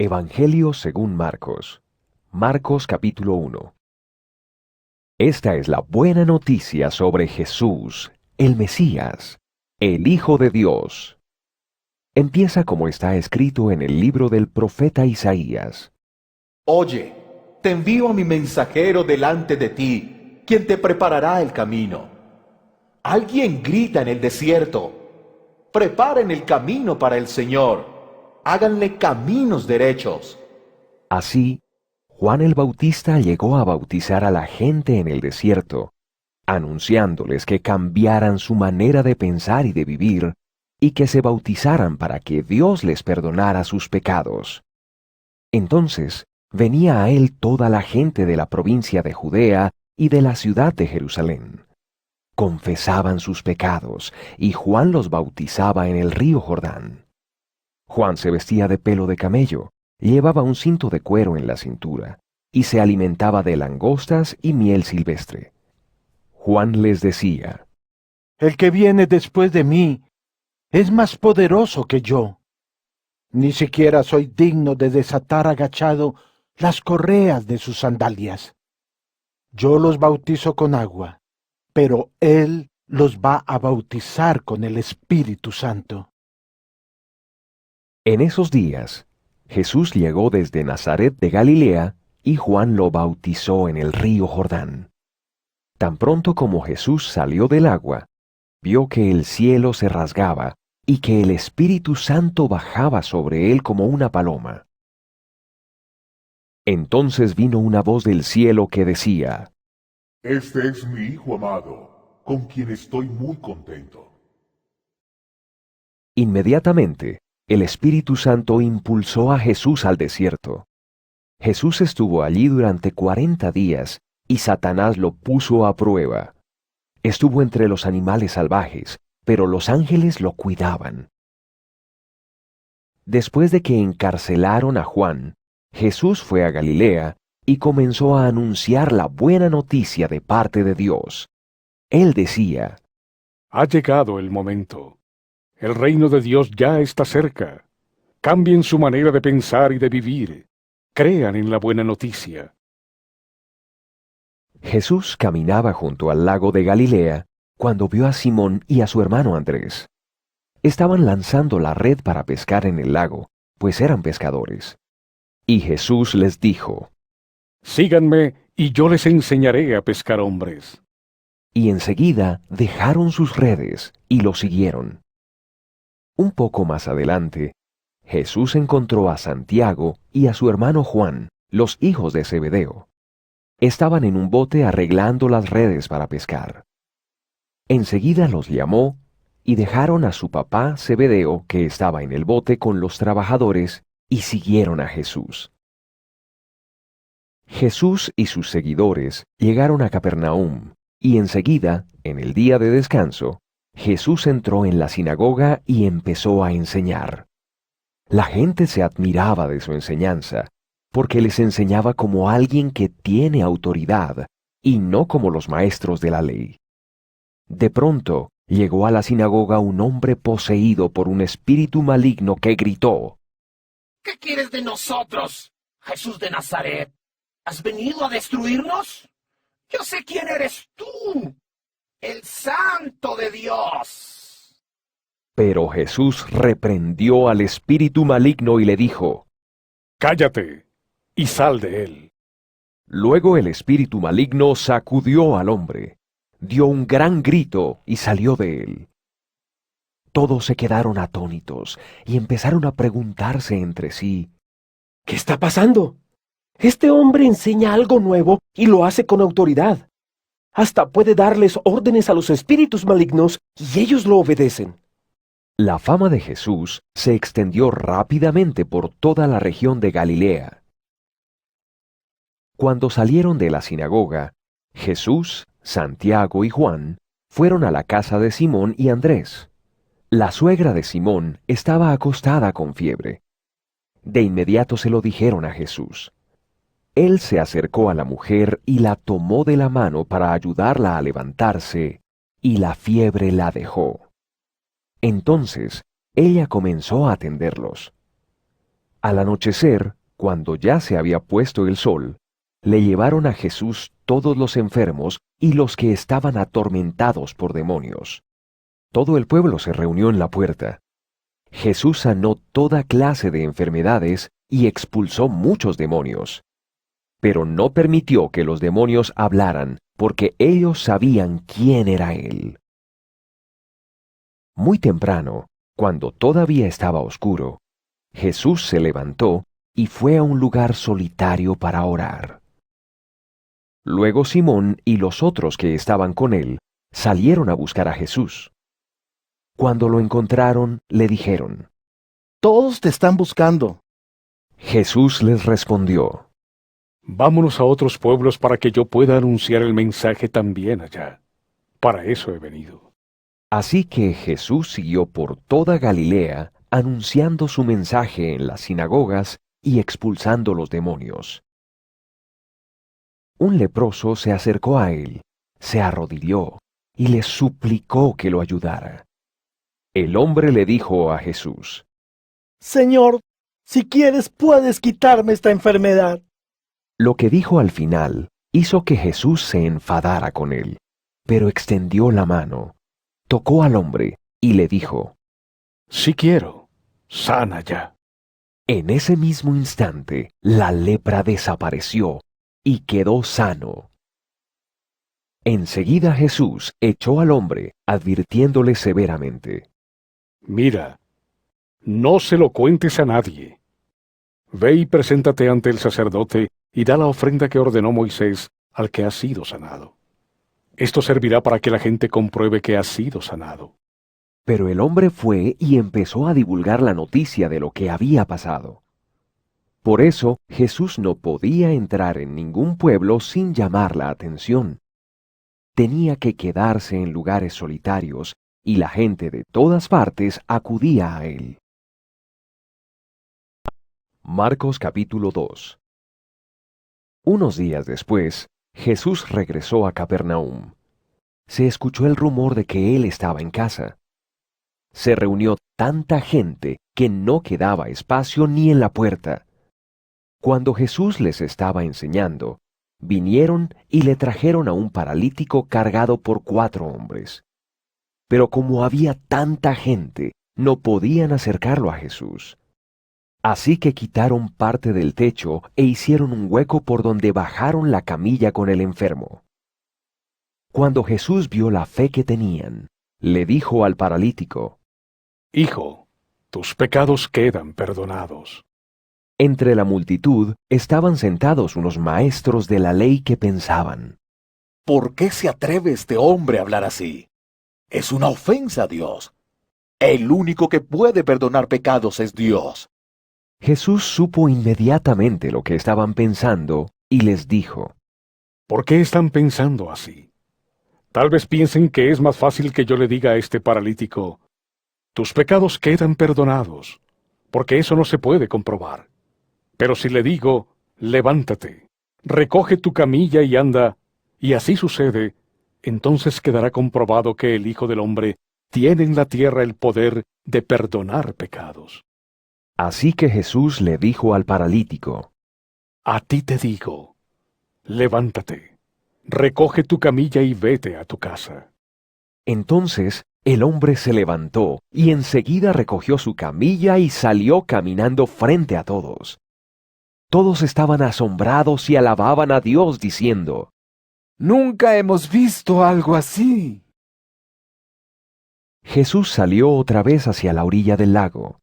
Evangelio según Marcos. Marcos capítulo 1. Esta es la buena noticia sobre Jesús, el Mesías, el Hijo de Dios. Empieza como está escrito en el libro del profeta Isaías. Oye, te envío a mi mensajero delante de ti, quien te preparará el camino. Alguien grita en el desierto: preparen el camino para el Señor, háganle caminos derechos. Así, Juan el Bautista llegó a bautizar a la gente en el desierto, anunciándoles que cambiaran su manera de pensar y de vivir, y que se bautizaran para que Dios les perdonara sus pecados. Entonces venía a él toda la gente de la provincia de Judea y de la ciudad de Jerusalén. Confesaban sus pecados, y Juan los bautizaba en el río Jordán. Juan se vestía de pelo de camello, llevaba un cinto de cuero en la cintura, y se alimentaba de langostas y miel silvestre. Juan les decía: El que viene después de mí es más poderoso que yo. Ni siquiera soy digno de desatar agachado las correas de sus sandalias. Yo los bautizo con agua, pero Él los va a bautizar con el Espíritu Santo. En esos días, Jesús llegó desde Nazaret de Galilea, y Juan lo bautizó en el río Jordán. Tan pronto como Jesús salió del agua, vio que el cielo se rasgaba, y que el Espíritu Santo bajaba sobre él como una paloma. Entonces vino una voz del cielo que decía: Este es mi Hijo amado, con quien estoy muy contento. Inmediatamente, el Espíritu Santo impulsó a Jesús al desierto. Jesús estuvo allí durante 40 días, y Satanás lo puso a prueba. Estuvo entre los animales salvajes, pero los ángeles lo cuidaban. Después de que encarcelaron a Juan, Jesús fue a Galilea y comenzó a anunciar la buena noticia de parte de Dios. Él decía: Ha llegado el momento. El reino de Dios ya está cerca. Cambien su manera de pensar y de vivir. Crean en la buena noticia. Jesús caminaba junto al lago de Galilea cuando vio a Simón y a su hermano Andrés. Estaban lanzando la red para pescar en el lago, pues eran pescadores. Y Jesús les dijo: Síganme y yo les enseñaré a pescar hombres. Y enseguida dejaron sus redes y lo siguieron. Un poco más adelante, Jesús encontró a Santiago y a su hermano Juan, los hijos de Zebedeo. Estaban en un bote arreglando las redes para pescar. Enseguida los llamó, y dejaron a su papá Zebedeo, que estaba en el bote con los trabajadores, y siguieron a Jesús. Jesús y sus seguidores llegaron a Capernaum, y enseguida, en el día de descanso, Jesús entró en la sinagoga y empezó a enseñar. La gente se admiraba de su enseñanza, porque les enseñaba como alguien que tiene autoridad, y no como los maestros de la ley. De pronto, llegó a la sinagoga un hombre poseído por un espíritu maligno que gritó: ¿Qué quieres de nosotros, Jesús de Nazaret? ¿Has venido a destruirnos? Yo sé quién eres tú, el Santo de Dios. Pero Jesús reprendió al espíritu maligno y le dijo: Cállate y sal de él. Luego el espíritu maligno sacudió al hombre, dio un gran grito y salió de él. Todos se quedaron atónitos y empezaron a preguntarse entre sí: ¿Qué está pasando? Este hombre enseña algo nuevo y lo hace con autoridad. Hasta puede darles órdenes a los espíritus malignos y ellos lo obedecen. La fama de Jesús se extendió rápidamente por toda la región de Galilea. Cuando salieron de la sinagoga, Jesús, Santiago y Juan fueron a la casa de Simón y Andrés. La suegra de Simón estaba acostada con fiebre. De inmediato se lo dijeron a Jesús. Él se acercó a la mujer y la tomó de la mano para ayudarla a levantarse, y la fiebre la dejó. Entonces ella comenzó a atenderlos. Al anochecer, cuando ya se había puesto el sol, le llevaron a Jesús todos los enfermos y los que estaban atormentados por demonios. Todo el pueblo se reunió en la puerta. Jesús sanó toda clase de enfermedades y expulsó muchos demonios. Pero no permitió que los demonios hablaran, porque ellos sabían quién era Él. Muy temprano, cuando todavía estaba oscuro, Jesús se levantó y fue a un lugar solitario para orar. Luego Simón y los otros que estaban con él salieron a buscar a Jesús. Cuando lo encontraron, le dijeron: Todos te están buscando. Jesús les respondió: Vámonos a otros pueblos para que yo pueda anunciar el mensaje también allá. Para eso he venido. Así que Jesús siguió por toda Galilea, anunciando su mensaje en las sinagogas y expulsando los demonios. Un leproso se acercó a él, se arrodilló y le suplicó que lo ayudara. El hombre le dijo a Jesús: Señor, si quieres puedes quitarme esta enfermedad. Lo que dijo al final hizo que Jesús se enfadara con él, pero extendió la mano, tocó al hombre y le dijo: Si quiero, sana ya. En ese mismo instante, la lepra desapareció y quedó sano. Enseguida Jesús echó al hombre, advirtiéndole severamente: Mira, no se lo cuentes a nadie. Ve y preséntate ante el sacerdote y da la ofrenda que ordenó Moisés al que ha sido sanado. Esto servirá para que la gente compruebe que ha sido sanado. Pero el hombre fue y empezó a divulgar la noticia de lo que había pasado. Por eso Jesús no podía entrar en ningún pueblo sin llamar la atención. Tenía que quedarse en lugares solitarios y la gente de todas partes acudía a él. Marcos capítulo 2. Unos días después, Jesús regresó a Capernaum. Se escuchó el rumor de que él estaba en casa. Se reunió tanta gente que no quedaba espacio ni en la puerta. Cuando Jesús les estaba enseñando, vinieron y le trajeron a un paralítico cargado por 4 hombres. Pero como había tanta gente, no podían acercarlo a Jesús. Así que quitaron parte del techo e hicieron un hueco por donde bajaron la camilla con el enfermo. Cuando Jesús vio la fe que tenían, le dijo al paralítico: Hijo, tus pecados quedan perdonados. Entre la multitud estaban sentados unos maestros de la ley que pensaban: ¿Por qué se atreve este hombre a hablar así? Es una ofensa a Dios. El único que puede perdonar pecados es Dios. Jesús supo inmediatamente lo que estaban pensando y les dijo: ¿Por qué están pensando así? Tal vez piensen que es más fácil que yo le diga a este paralítico: tus pecados quedan perdonados, porque eso no se puede comprobar. Pero si le digo: levántate, recoge tu camilla y anda, y así sucede, entonces quedará comprobado que el Hijo del Hombre tiene en la tierra el poder de perdonar pecados. Así que Jesús le dijo al paralítico: A ti te digo, levántate, recoge tu camilla y vete a tu casa. Entonces el hombre se levantó y enseguida recogió su camilla y salió caminando frente a todos. Todos estaban asombrados y alababan a Dios diciendo: Nunca hemos visto algo así. Jesús salió otra vez hacia la orilla del lago.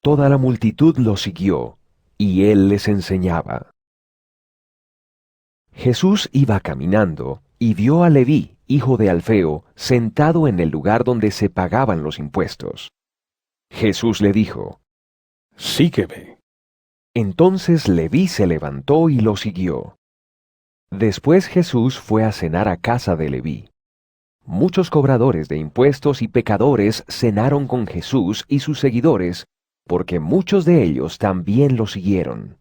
Toda la multitud lo siguió, y él les enseñaba. Jesús iba caminando y vio a Leví, hijo de Alfeo, sentado en el lugar donde se pagaban los impuestos. Jesús le dijo: Sígueme. Entonces Leví se levantó y lo siguió. Después Jesús fue a cenar a casa de Leví. Muchos cobradores de impuestos y pecadores cenaron con Jesús y sus seguidores, porque muchos de ellos también lo siguieron.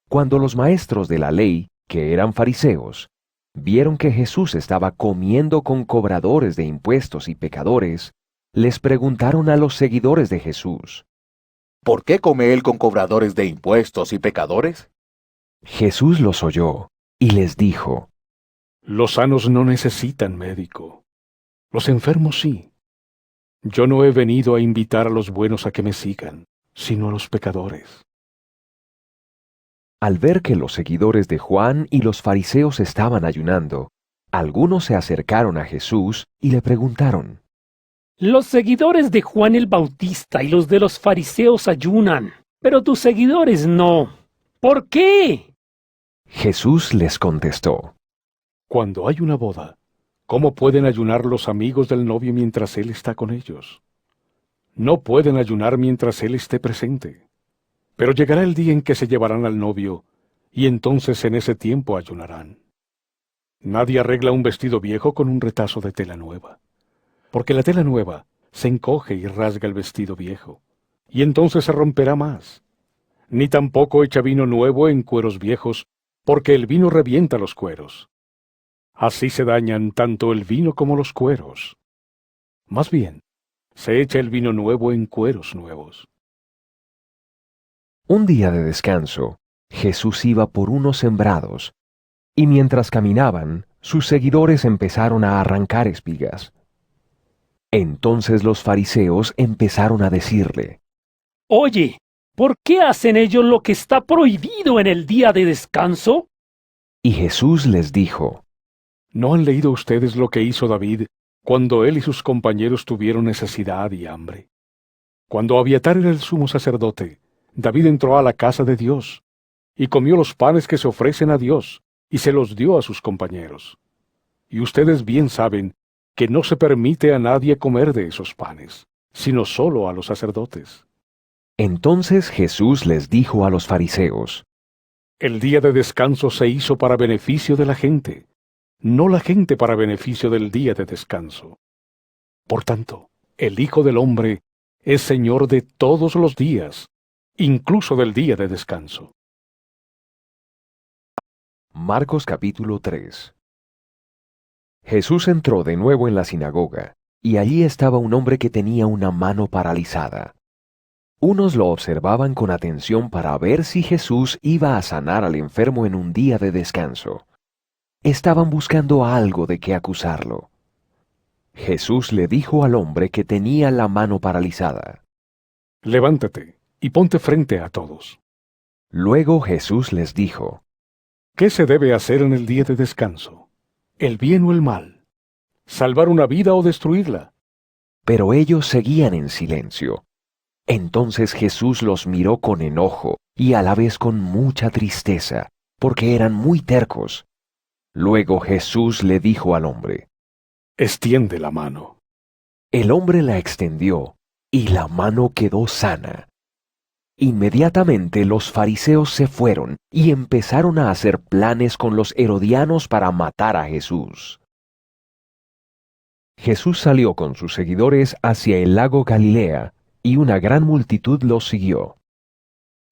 Cuando los maestros de la ley, que eran fariseos, vieron que Jesús estaba comiendo con cobradores de impuestos y pecadores, les preguntaron a los seguidores de Jesús: ¿Por qué come él con cobradores de impuestos y pecadores? Jesús los oyó y les dijo, Los sanos no necesitan médico, los enfermos sí. Yo no he venido a invitar a los buenos a que me sigan, sino a los pecadores. Al ver que los seguidores de Juan y los fariseos estaban ayunando, algunos se acercaron a Jesús y le preguntaron, Los seguidores de Juan el Bautista y los de los fariseos ayunan, pero tus seguidores no. ¿Por qué? Jesús les contestó, Cuando hay una boda, ¿cómo pueden ayunar los amigos del novio mientras él está con ellos? No pueden ayunar mientras él esté presente. Pero llegará el día en que se llevarán al novio, y entonces en ese tiempo ayunarán. Nadie arregla un vestido viejo con un retazo de tela nueva, porque la tela nueva se encoge y rasga el vestido viejo, y entonces se romperá más. Ni tampoco echa vino nuevo en cueros viejos, porque el vino revienta los cueros. Así se dañan tanto el vino como los cueros. Más bien, se echa el vino nuevo en cueros nuevos. Un día de descanso, Jesús iba por unos sembrados, y mientras caminaban, sus seguidores empezaron a arrancar espigas. Entonces los fariseos empezaron a decirle, Oye, ¿por qué hacen ellos lo que está prohibido en el día de descanso? y Jesús les dijo, ¿No han leído ustedes lo que hizo David cuando él y sus compañeros tuvieron necesidad y hambre? Cuando Abiatar era el sumo sacerdote, David entró a la casa de Dios, y comió los panes que se ofrecen a Dios, y se los dio a sus compañeros. Y ustedes bien saben que no se permite a nadie comer de esos panes, sino solo a los sacerdotes. Entonces Jesús les dijo a los fariseos, El día de descanso se hizo para beneficio de la gente, no la gente para beneficio del día de descanso. Por tanto, el Hijo del Hombre es Señor de todos los días, incluso del día de descanso. Marcos capítulo 3. Jesús entró de nuevo en la sinagoga, y allí estaba un hombre que tenía una mano paralizada. Unos lo observaban con atención para ver si Jesús iba a sanar al enfermo en un día de descanso. Estaban buscando algo de qué acusarlo. Jesús le dijo al hombre que tenía la mano paralizada. Levántate y ponte frente a todos. Luego Jesús les dijo, ¿Qué se debe hacer en el día de descanso? ¿El bien o el mal? ¿Salvar una vida o destruirla? pero ellos seguían en silencio. Entonces Jesús los miró con enojo y a la vez con mucha tristeza, porque eran muy tercos. Luego Jesús le dijo al hombre, Extiende la mano. El hombre la extendió, y la mano quedó sana. Inmediatamente los fariseos se fueron y empezaron a hacer planes con los herodianos para matar a Jesús. Jesús salió con sus seguidores hacia el lago Galilea, y una gran multitud los siguió.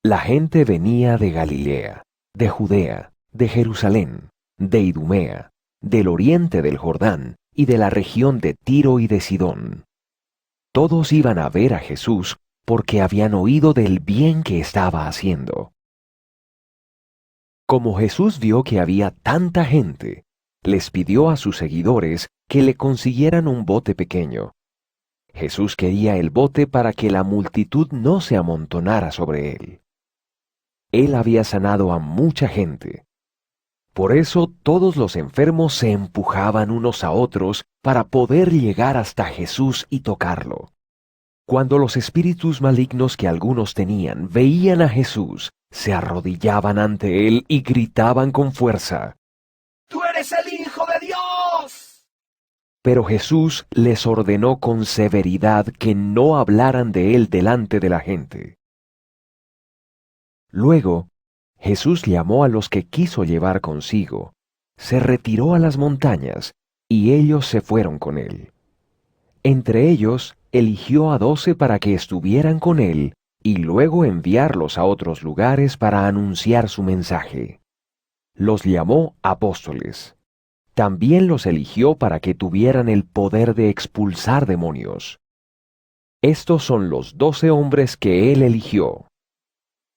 La gente venía de Galilea, de Judea, de Jerusalén, de Idumea, del oriente del Jordán y de la región de Tiro y de Sidón. Todos iban a ver a Jesús porque habían oído del bien que estaba haciendo. Como Jesús vio que había tanta gente, les pidió a sus seguidores que le consiguieran un bote pequeño. Jesús quería el bote para que la multitud no se amontonara sobre él. Él había sanado a mucha gente. Por eso todos los enfermos se empujaban unos a otros para poder llegar hasta Jesús y tocarlo. Cuando los espíritus malignos que algunos tenían veían a Jesús, se arrodillaban ante él y gritaban con fuerza, ¡Tú eres el Hijo de Dios! Pero Jesús les ordenó con severidad que no hablaran de él delante de la gente. Luego, Jesús llamó a los que quiso llevar consigo, se retiró a las montañas, y ellos se fueron con él. Entre ellos, eligió a 12 para que estuvieran con él, y luego enviarlos a otros lugares para anunciar su mensaje. Los llamó apóstoles. También los eligió para que tuvieran el poder de expulsar demonios. Estos son los 12 hombres que él eligió: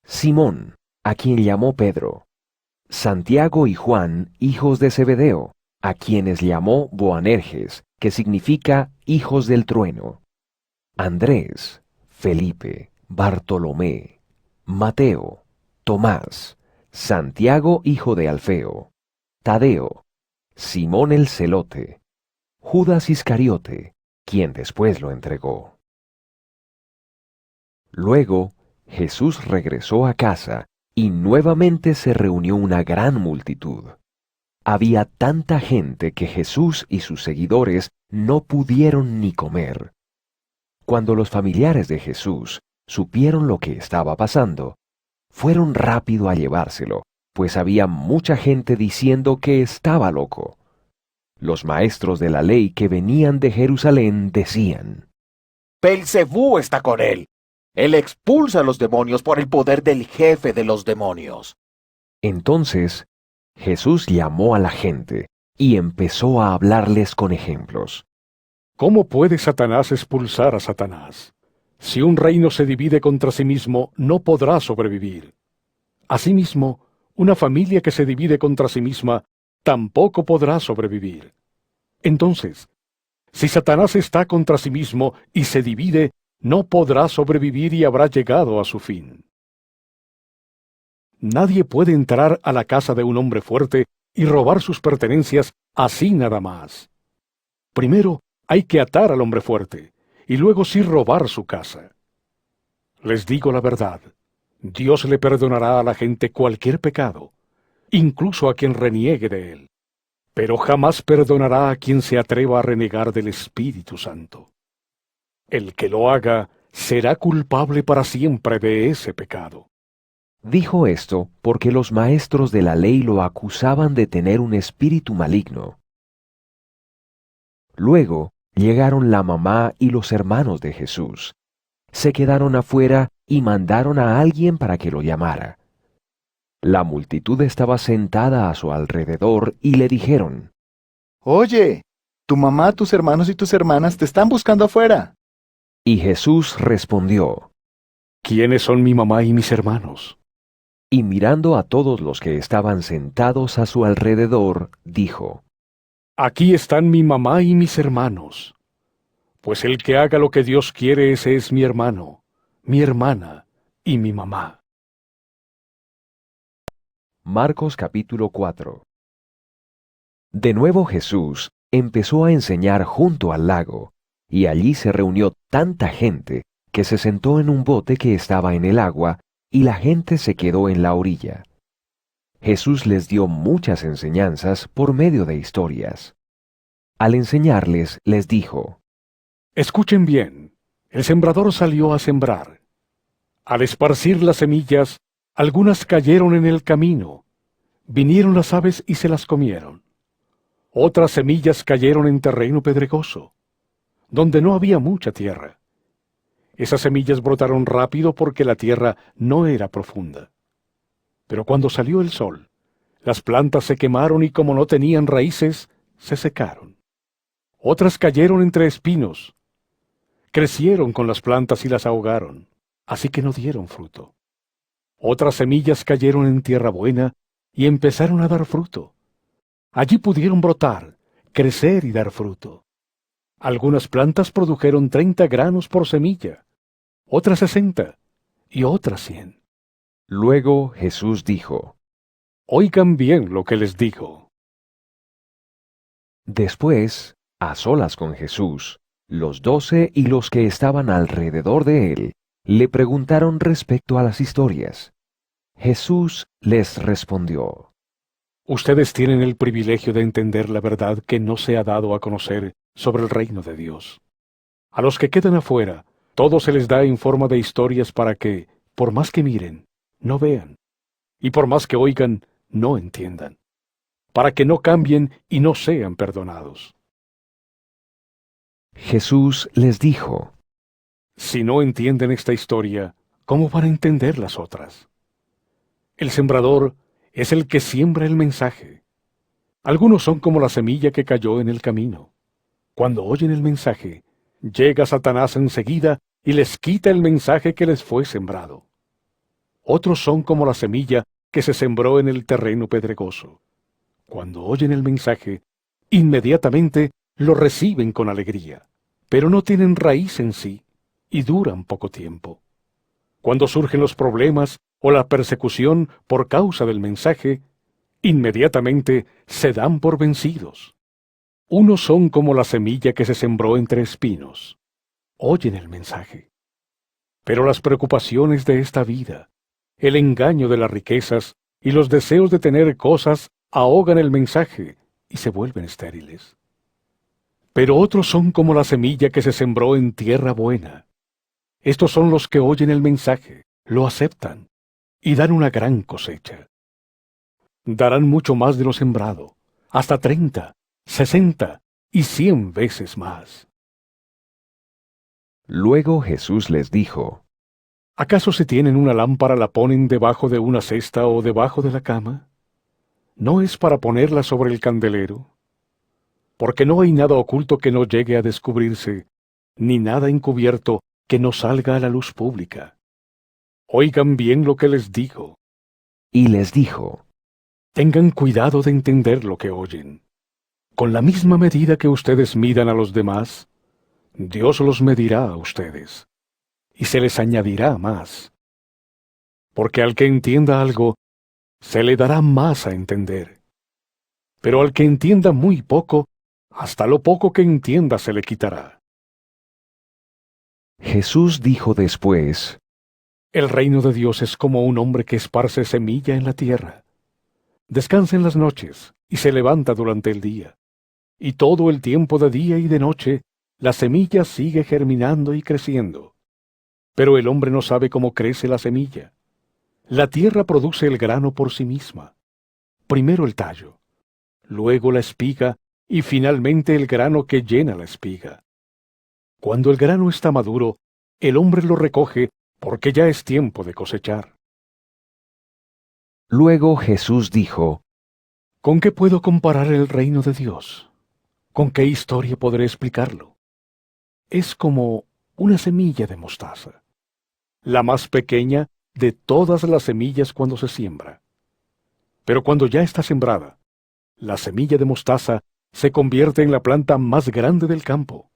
Simón, a quien llamó Pedro; Santiago y Juan, hijos de Zebedeo, a quienes llamó Boanerges, que significa hijos del trueno; Andrés, Felipe, Bartolomé, Mateo, Tomás, Santiago hijo de Alfeo, Tadeo, Simón el celote, Judas Iscariote, quien después lo entregó. Luego Jesús regresó a casa y nuevamente se reunió una gran multitud. Había tanta gente que Jesús y sus seguidores no pudieron ni comer. Cuando los familiares de Jesús supieron lo que estaba pasando, fueron rápido a llevárselo, pues había mucha gente diciendo que estaba loco. Los maestros de la ley que venían de Jerusalén decían: Belcebú está con él. Él expulsa a los demonios por el poder del jefe de los demonios. Entonces Jesús llamó a la gente y empezó a hablarles con ejemplos. ¿Cómo puede Satanás expulsar a Satanás? Si un reino se divide contra sí mismo, no podrá sobrevivir. Asimismo, una familia que se divide contra sí misma tampoco podrá sobrevivir. Entonces, si Satanás está contra sí mismo y se divide, no podrá sobrevivir y habrá llegado a su fin. Nadie puede entrar a la casa de un hombre fuerte y robar sus pertenencias así nada más. Primero, hay que atar al hombre fuerte, y luego sí robar su casa. Les digo la verdad, Dios le perdonará a la gente cualquier pecado, incluso a quien reniegue de él, pero jamás perdonará a quien se atreva a renegar del Espíritu Santo. El que lo haga será culpable para siempre de ese pecado. Dijo esto porque los maestros de la ley lo acusaban de tener un espíritu maligno. Luego llegaron la mamá y los hermanos de Jesús. Se quedaron afuera y mandaron a alguien para que lo llamara. La multitud estaba sentada a su alrededor y le dijeron: Oye, tu mamá, tus hermanos y tus hermanas te están buscando afuera. Y Jesús respondió: ¿Quiénes son mi mamá y mis hermanos? Y mirando a todos los que estaban sentados a su alrededor, dijo: Aquí están mi mamá y mis hermanos. Pues el que haga lo que Dios quiere, ese es mi hermano, mi hermana y mi mamá. Marcos capítulo 4. De nuevo Jesús empezó a enseñar junto al lago, y allí se reunió tanta gente que se sentó en un bote que estaba en el agua, y la gente se quedó en la orilla. Jesús les dio muchas enseñanzas por medio de historias. Al enseñarles, les dijo: Escuchen bien, el sembrador salió a sembrar. Al esparcir las semillas, algunas cayeron en el camino. Vinieron las aves y se las comieron. Otras semillas cayeron en terreno pedregoso, donde no había mucha tierra. Esas semillas brotaron rápido porque la tierra no era profunda. Pero cuando salió el sol, las plantas se quemaron y como no tenían raíces, se secaron. Otras cayeron entre espinos. Crecieron con las plantas y las ahogaron, así que no dieron fruto. Otras semillas cayeron en tierra buena y empezaron a dar fruto. Allí pudieron brotar, crecer y dar fruto. Algunas plantas produjeron 30 granos por semilla, otras 60 y otras 100. Luego Jesús dijo: Oigan bien lo que les digo. Después, a solas con Jesús, los 12 y los que estaban alrededor de él le preguntaron respecto a las historias. Jesús les respondió: Ustedes tienen el privilegio de entender la verdad que no se ha dado a conocer sobre el reino de Dios. A los que quedan afuera, todo se les da en forma de historias para que, por más que miren, no vean, y por más que oigan, no entiendan, para que no cambien y no sean perdonados. Jesús les dijo: Si no entienden esta historia, ¿cómo van a entender las otras? El sembrador es el que siembra el mensaje. Algunos son como la semilla que cayó en el camino. Cuando oyen el mensaje, llega Satanás enseguida y les quita el mensaje que les fue sembrado. Otros son como la semilla que se sembró en el terreno pedregoso. Cuando oyen el mensaje, inmediatamente lo reciben con alegría, pero no tienen raíz en sí y duran poco tiempo. Cuando surgen los problemas o la persecución por causa del mensaje, inmediatamente se dan por vencidos. Unos son como la semilla que se sembró entre espinos. Oyen el mensaje. Pero las preocupaciones de esta vida, el engaño de las riquezas y los deseos de tener cosas ahogan el mensaje y se vuelven estériles. Pero otros son como la semilla que se sembró en tierra buena. Estos son los que oyen el mensaje, lo aceptan y dan una gran cosecha. Darán mucho más de lo sembrado, hasta 30, 60 y 100 veces más. Luego Jesús les dijo, ¿Acaso si tienen una lámpara la ponen debajo de una cesta o debajo de la cama? ¿No es para ponerla sobre el candelero? Porque no hay nada oculto que no llegue a descubrirse, ni nada encubierto que no salga a la luz pública. Oigan bien lo que les digo. y les dijo, Tengan cuidado de entender lo que oyen. Con la misma medida que ustedes midan a los demás, Dios los medirá a ustedes, y se les añadirá más. Porque al que entienda algo, se le dará más a entender. Pero al que entienda muy poco, hasta lo poco que entienda se le quitará. Jesús dijo después, El reino de Dios es como un hombre que esparce semilla en la tierra. Descansa en las noches y se levanta durante el día. Y todo el tiempo de día y de noche, la semilla sigue germinando y creciendo. Pero el hombre no sabe cómo crece la semilla. La tierra produce el grano por sí misma. Primero el tallo, luego la espiga y finalmente el grano que llena la espiga. Cuando el grano está maduro, el hombre lo recoge porque ya es tiempo de cosechar. Luego Jesús dijo, ¿Con qué puedo comparar el reino de Dios? ¿Con qué historia podré explicarlo? Es como una semilla de mostaza, la más pequeña de todas las semillas cuando se siembra. Pero cuando ya está sembrada, la semilla de mostaza se convierte en la planta más grande del campo.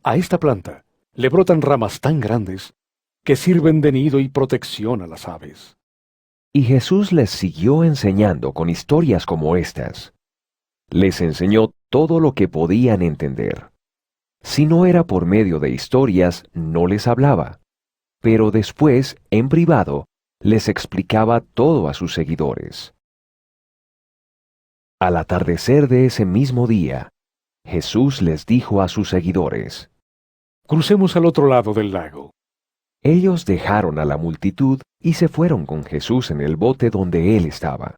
A esta planta le brotan ramas tan grandes que sirven de nido y protección a las aves. y Jesús les siguió enseñando con historias como estas. Les enseñó todo lo que podían entender. Si no era por medio de historias, no les hablaba. Pero después, en privado, les explicaba todo a sus seguidores. Al atardecer de ese mismo día, Jesús les dijo a sus seguidores, Crucemos al otro lado del lago. Ellos dejaron a la multitud y se fueron con Jesús en el bote donde él estaba.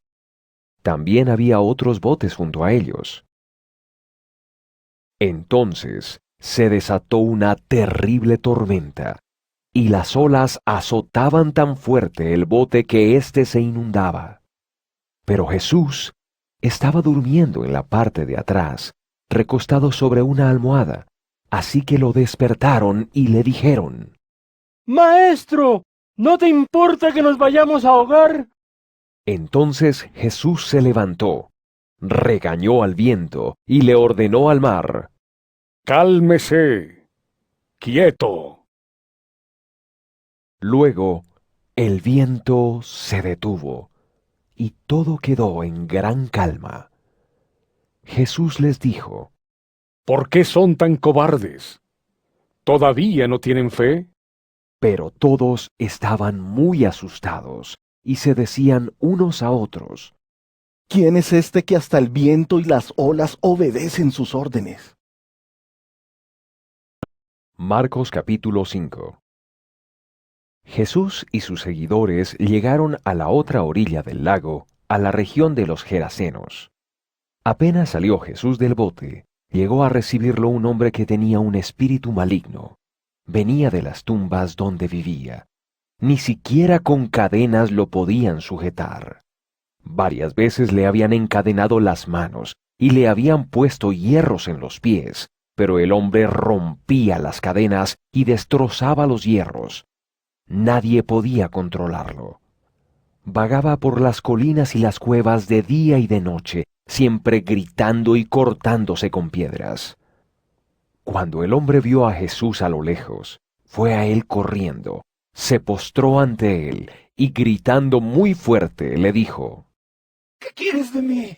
También había otros botes junto a ellos. Entonces se desató una terrible tormenta, y las olas azotaban tan fuerte el bote que éste se inundaba. Pero Jesús estaba durmiendo en la parte de atrás, recostado sobre una almohada, así que lo despertaron y le dijeron, Maestro, ¿no te importa que nos vayamos a ahogar? Entonces Jesús se levantó, regañó al viento y le ordenó al mar, Cálmese, quieto. Luego el viento se detuvo y todo quedó en gran calma. Jesús les dijo, ¿Por qué son tan cobardes? ¿Todavía no tienen fe? pero todos estaban muy asustados y se decían unos a otros, ¿Quién es este que hasta el viento y las olas obedecen sus órdenes? Marcos capítulo 5. Jesús y sus seguidores llegaron a la otra orilla del lago, a la región de los Gerasenos. Apenas salió Jesús del bote, llegó a recibirlo un hombre que tenía un espíritu maligno. Venía de las tumbas donde vivía. Ni siquiera con cadenas lo podían sujetar. Varias veces le habían encadenado las manos y le habían puesto hierros en los pies, pero el hombre rompía las cadenas y destrozaba los hierros. Nadie podía controlarlo. Vagaba por las colinas y las cuevas de día y de noche, siempre gritando y cortándose con piedras. Cuando el hombre vio a Jesús a lo lejos, fue a él corriendo, se postró ante él y gritando muy fuerte le dijo: ¿Qué quieres de mí,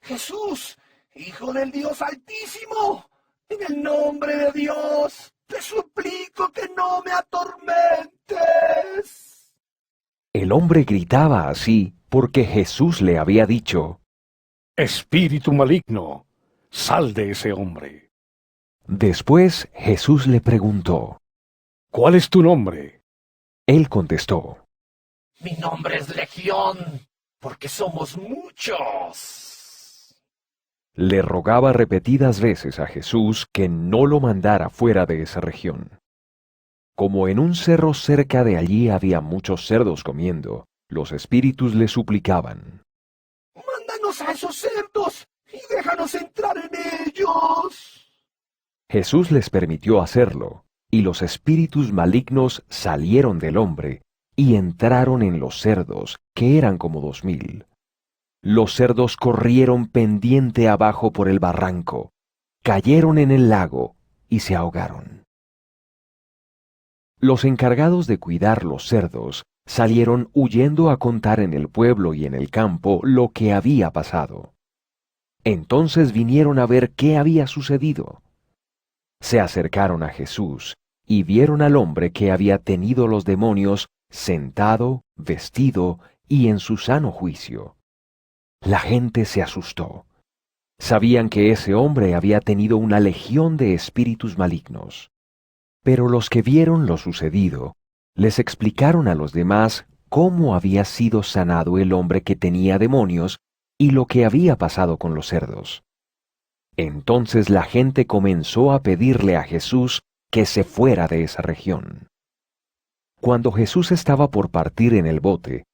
Jesús, Hijo del Dios Altísimo? En el nombre de Dios, te suplico que no me atormentes. El hombre gritaba así porque Jesús le había dicho: Espíritu maligno, sal de ese hombre. Después Jesús le preguntó: ¿Cuál es tu nombre? Él contestó: Mi nombre es Legión, porque somos muchos. Le rogaba repetidas veces a Jesús que no lo mandara fuera de esa región. Como en un cerro cerca de allí había muchos cerdos comiendo, los espíritus le suplicaban: Mándanos a esos cerdos y déjanos entrar en ellos. Jesús les permitió hacerlo, y los espíritus malignos salieron del hombre y entraron en los cerdos, que eran como 2000. Los cerdos corrieron pendiente abajo por el barranco, cayeron en el lago y se ahogaron. Los encargados de cuidar los cerdos salieron huyendo a contar en el pueblo y en el campo lo que había pasado. Entonces vinieron a ver qué había sucedido. Se acercaron a Jesús y vieron al hombre que había tenido los demonios sentado, vestido y en su sano juicio. La gente se asustó. Sabían que ese hombre había tenido una legión de espíritus malignos. Pero los que vieron lo sucedido, les explicaron a los demás cómo había sido sanado el hombre que tenía demonios y lo que había pasado con los cerdos. Entonces la gente comenzó a pedirle a Jesús que se fuera de esa región. Cuando Jesús estaba por partir en el bote,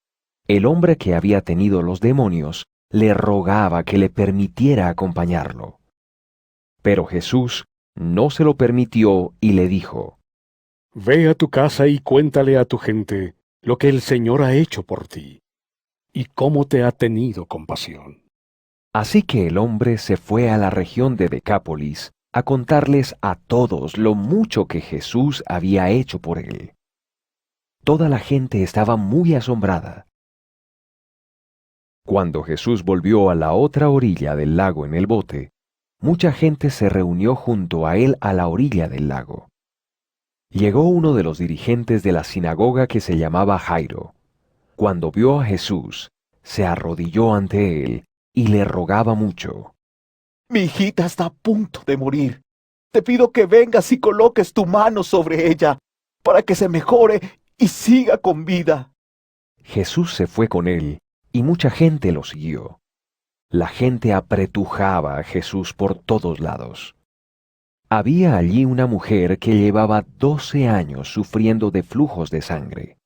el hombre que había tenido los demonios le rogaba que le permitiera acompañarlo. Pero Jesús no se lo permitió y le dijo: Ve a tu casa y cuéntale a tu gente lo que el Señor ha hecho por ti y cómo te ha tenido compasión. Así que el hombre se fue a la región de Decápolis a contarles a todos lo mucho que Jesús había hecho por él. Toda la gente estaba muy asombrada. Cuando Jesús volvió a la otra orilla del lago en el bote, mucha gente se reunió junto a él a la orilla del lago. Llegó uno de los dirigentes de la sinagoga que se llamaba Jairo. Cuando vio a Jesús, se arrodilló ante él y le rogaba mucho: Mi hijita está a punto de morir. Te pido que vengas y coloques tu mano sobre ella, para que se mejore y siga con vida. Jesús se fue con él, y mucha gente lo siguió. La gente apretujaba a Jesús por todos lados. Había allí una mujer que llevaba 12 años sufriendo de flujos de sangre.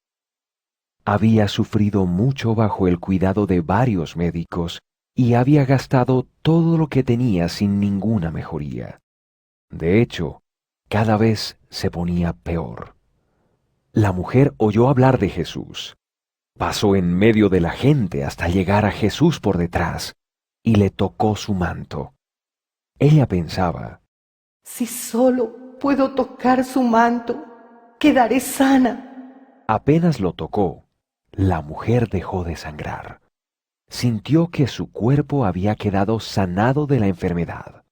Había sufrido mucho bajo el cuidado de varios médicos y había gastado todo lo que tenía sin ninguna mejoría. De hecho, cada vez se ponía peor. La mujer oyó hablar de Jesús. Pasó en medio de la gente hasta llegar a Jesús por detrás y le tocó su manto. Ella pensaba: Si solo puedo tocar su manto, quedaré sana. Apenas lo tocó, la mujer dejó de sangrar. Sintió que su cuerpo había quedado sanado de la enfermedad.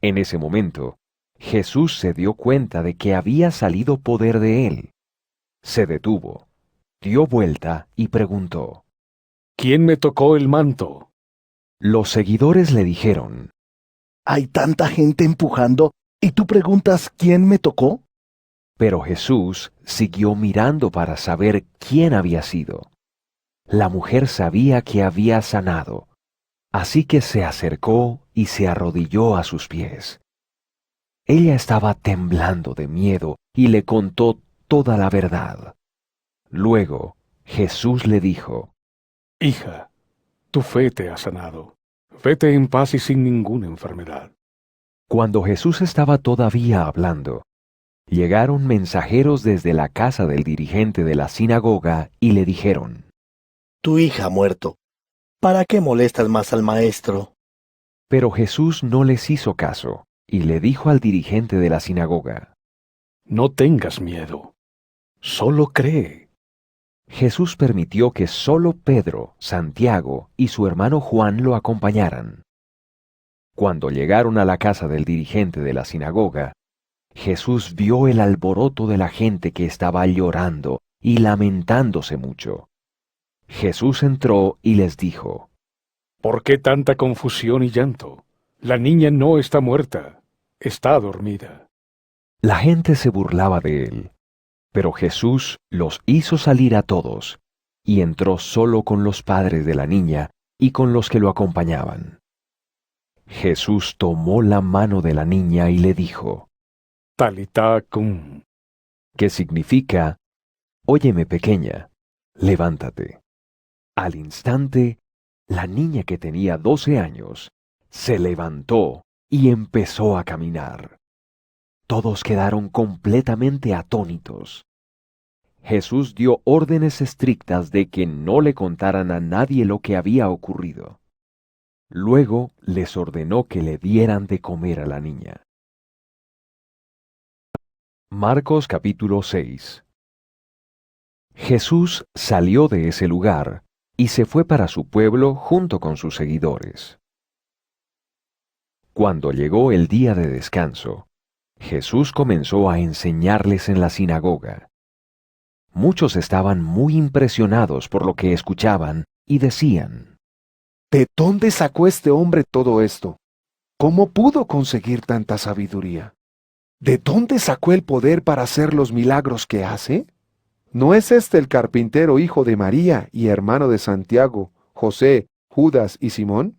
En ese momento, Jesús se dio cuenta de que había salido poder de él. Se detuvo, dio vuelta y preguntó: ¿Quién me tocó el manto? Los seguidores le dijeron: Hay tanta gente empujando y tú preguntas ¿quién me tocó? Pero Jesús siguió mirando para saber quién había sido. La mujer sabía que había sanado, así que se acercó y se arrodilló a sus pies. Ella estaba temblando de miedo y le contó toda la verdad. Luego Jesús le dijo: Hija, tu fe te ha sanado. Vete en paz y sin ninguna enfermedad. Cuando Jesús estaba todavía hablando, llegaron mensajeros desde la casa del dirigente de la sinagoga y le dijeron: Tu hija ha muerto. ¿Para qué molestas más al maestro? Pero Jesús no les hizo caso y le dijo al dirigente de la sinagoga: No tengas miedo, solo cree. Jesús permitió que solo Pedro, Santiago y su hermano Juan lo acompañaran. Cuando llegaron a la casa del dirigente de la sinagoga, Jesús vio el alboroto de la gente que estaba llorando y lamentándose mucho. Jesús entró y les dijo: ¿Por qué tanta confusión y llanto? La niña no está muerta, está dormida. La gente se burlaba de él, pero Jesús los hizo salir a todos, y entró solo con los padres de la niña y con los que lo acompañaban. Jesús tomó la mano de la niña y le dijo: Talitá cum, que significa: Óyeme, pequeña, levántate. Al instante, la niña, que tenía 12 años, se levantó y empezó a caminar. Todos quedaron completamente atónitos. Jesús dio órdenes estrictas de que no le contaran a nadie lo que había ocurrido. Luego les ordenó que le dieran de comer a la niña. Marcos capítulo 6. Jesús salió de ese lugar y se fue para su pueblo junto con sus seguidores. Cuando llegó el día de descanso, Jesús comenzó a enseñarles en la sinagoga. Muchos estaban muy impresionados por lo que escuchaban y decían: ¿De dónde sacó este hombre todo esto? ¿Cómo pudo conseguir tanta sabiduría? ¿De dónde sacó el poder para hacer los milagros que hace? ¿No es este el carpintero, hijo de María y hermano de Santiago, José, Judas y Simón?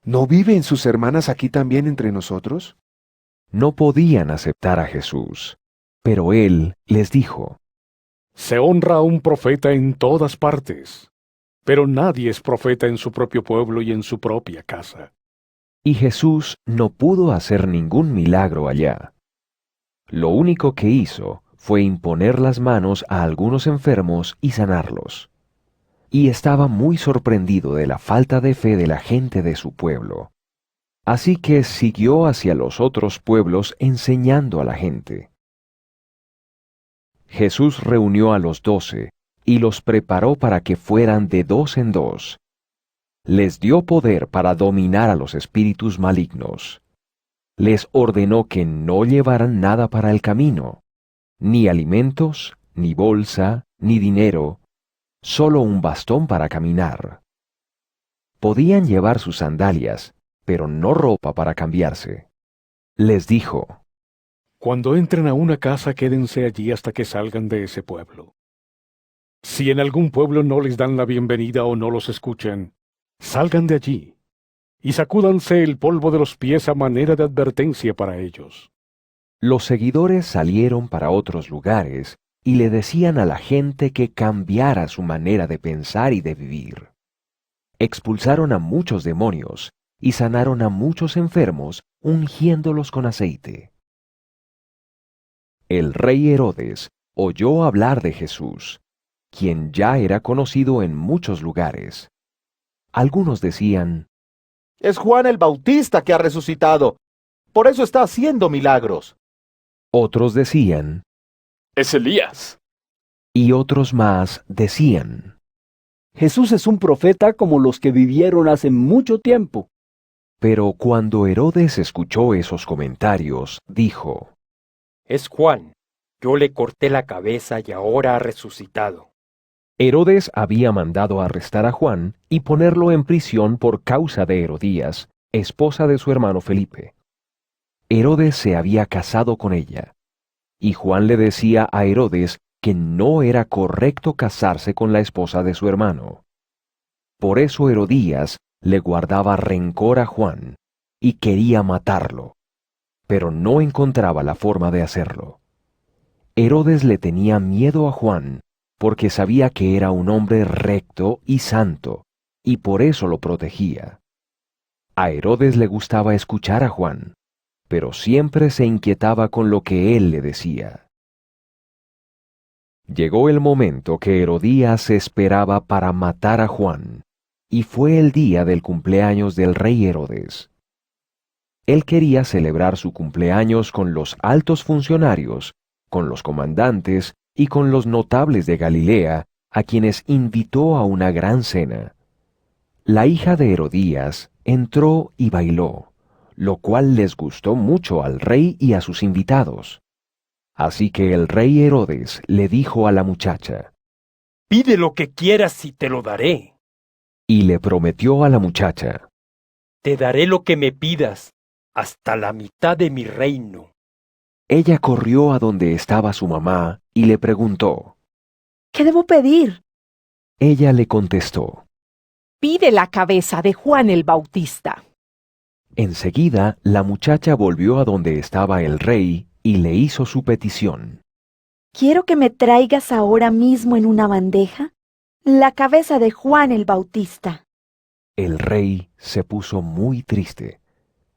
¿No viven sus hermanas aquí también entre nosotros? No podían aceptar a Jesús, pero él les dijo: Se honra a un profeta en todas partes, pero nadie es profeta en su propio pueblo y en su propia casa. Y Jesús no pudo hacer ningún milagro allá. Lo único que hizo fue imponer las manos a algunos enfermos y sanarlos. Y estaba muy sorprendido de la falta de fe de la gente de su pueblo. Así que siguió hacia los otros pueblos enseñando a la gente. Jesús reunió a los 12 y los preparó para que fueran de 2 en 2. Les dio poder para dominar a los espíritus malignos. Les ordenó que no llevaran nada para el camino, ni alimentos, ni bolsa, ni dinero, solo un bastón para caminar. Podían llevar sus sandalias, pero no ropa para cambiarse. Les dijo: Cuando entren a una casa, quédense allí hasta que salgan de ese pueblo. Si en algún pueblo no les dan la bienvenida o no los escuchan, salgan de allí y sacúdanse el polvo de los pies a manera de advertencia para ellos. Los seguidores salieron para otros lugares y le decían a la gente que cambiara su manera de pensar y de vivir. Expulsaron a muchos demonios y sanaron a muchos enfermos, ungiéndolos con aceite. El rey Herodes oyó hablar de Jesús, quien ya era conocido en muchos lugares. Algunos decían: Es Juan el Bautista que ha resucitado. Por eso está haciendo milagros. Otros decían: Es Elías. Y otros más decían: Jesús es un profeta como los que vivieron hace mucho tiempo. Pero cuando Herodes escuchó esos comentarios, dijo: Es Juan. Yo le corté la cabeza y ahora ha resucitado. Herodes había mandado arrestar a Juan y ponerlo en prisión por causa de Herodías, esposa de su hermano Felipe. Herodes se había casado con ella, y Juan le decía a Herodes que no era correcto casarse con la esposa de su hermano. Por eso Herodías le guardaba rencor a Juan y quería matarlo, pero no encontraba la forma de hacerlo. Herodes le tenía miedo a Juan porque sabía que era un hombre recto y santo, y por eso lo protegía. A Herodes le gustaba escuchar a Juan, pero siempre se inquietaba con lo que él le decía. Llegó el momento que Herodías esperaba para matar a Juan, y fue el día del cumpleaños del rey Herodes. Él quería celebrar su cumpleaños con los altos funcionarios, con los comandantes y con los notables de Galilea, a quienes invitó a una gran cena. La hija de Herodías entró y bailó, lo cual les gustó mucho al rey y a sus invitados. Así que el rey Herodes le dijo a la muchacha: Pide lo que quieras y te lo daré. Y le prometió a la muchacha: Te daré lo que me pidas, hasta la mitad de mi reino. Ella corrió a donde estaba su mamá y le preguntó: ¿Qué debo pedir? Ella le contestó: Pide la cabeza de Juan el Bautista. Enseguida la muchacha volvió a donde estaba el rey y le hizo su petición. Quiero que me traigas ahora mismo en una bandeja la cabeza de Juan el Bautista. El rey se puso muy triste,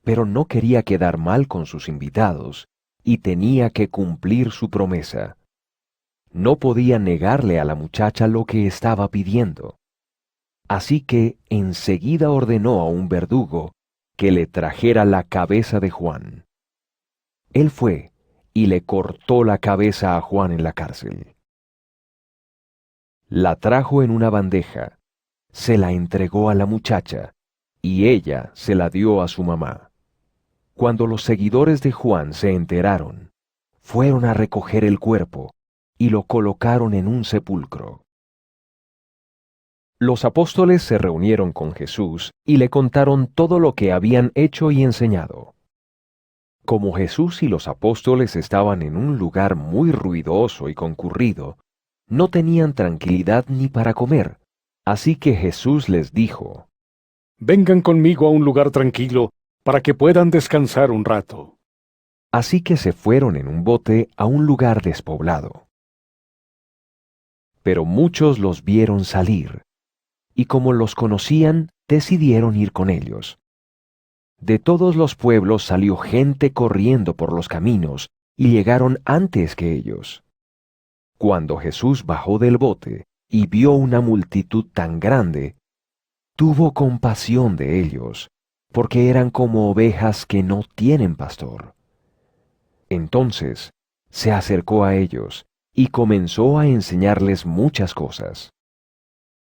pero no quería quedar mal con sus invitados y tenía que cumplir su promesa. No podía negarle a la muchacha lo que estaba pidiendo. Así que enseguida ordenó a un verdugo que le trajera la cabeza de Juan. Él fue y le cortó la cabeza a Juan en la cárcel. La trajo en una bandeja, se la entregó a la muchacha, y ella se la dio a su mamá. Cuando los seguidores de Juan se enteraron, fueron a recoger el cuerpo y lo colocaron en un sepulcro. Los apóstoles se reunieron con Jesús y le contaron todo lo que habían hecho y enseñado. Como Jesús y los apóstoles estaban en un lugar muy ruidoso y concurrido, no tenían tranquilidad ni para comer, así que Jesús les dijo: Vengan conmigo a un lugar tranquilo para que puedan descansar un rato. Así que se fueron en un bote a un lugar despoblado. Pero muchos los vieron salir, y como los conocían, decidieron ir con ellos. De todos los pueblos salió gente corriendo por los caminos, y llegaron antes que ellos. Cuando Jesús bajó del bote y vio una multitud tan grande, tuvo compasión de ellos, porque eran como ovejas que no tienen pastor. Entonces se acercó a ellos y comenzó a enseñarles muchas cosas.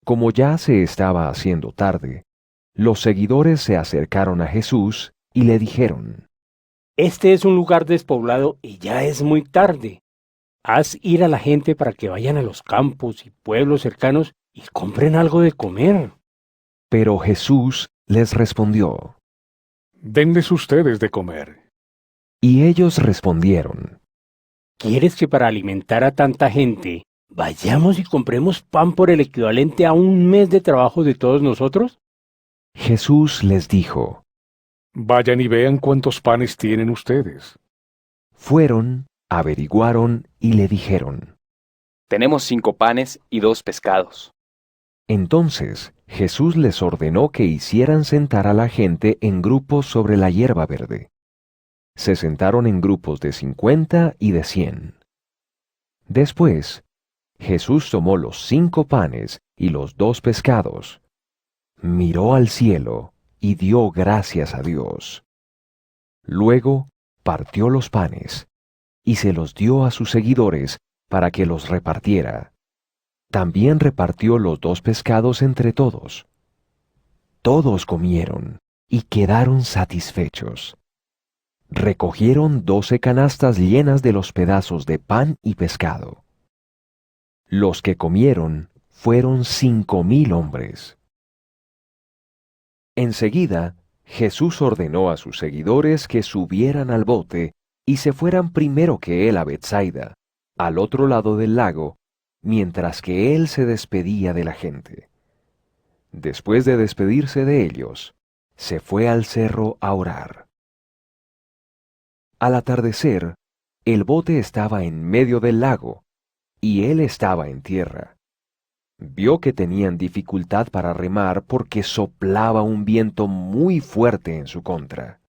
Como ya se estaba haciendo tarde, los seguidores se acercaron a Jesús y le dijeron: Este es un lugar despoblado y ya es muy tarde. Haz ir a la gente para que vayan a los campos y pueblos cercanos y compren algo de comer. Pero Jesús les respondió: Denles ustedes de comer. Y ellos respondieron: ¿Quieres que para alimentar a tanta gente vayamos y compremos pan por el equivalente a un mes de trabajo de todos nosotros? Jesús les dijo: Vayan y vean cuántos panes tienen ustedes. Fueron, averiguaron y le dijeron: Tenemos 5 panes y 2 pescados. Entonces Jesús les ordenó que hicieran sentar a la gente en grupos sobre la hierba verde. Se sentaron en grupos de 50 y de 100. Después, Jesús tomó los 5 panes y los 2 pescados, miró al cielo y dio gracias a Dios. Luego partió los panes y se los dio a sus seguidores para que los repartiera. También repartió los 2 pescados entre todos. Todos comieron y quedaron satisfechos. Recogieron 12 canastas llenas de los pedazos de pan y pescado. Los que comieron fueron 5,000 hombres. Enseguida, Jesús ordenó a sus seguidores que subieran al bote y se fueran primero que él a Betsaida, al otro lado del lago, mientras que él se despedía de la gente. Después de despedirse de ellos, se fue al cerro a orar. Al atardecer, el bote estaba en medio del lago, y él estaba en tierra. Vio que tenían dificultad para remar porque soplaba un viento muy fuerte en su contra.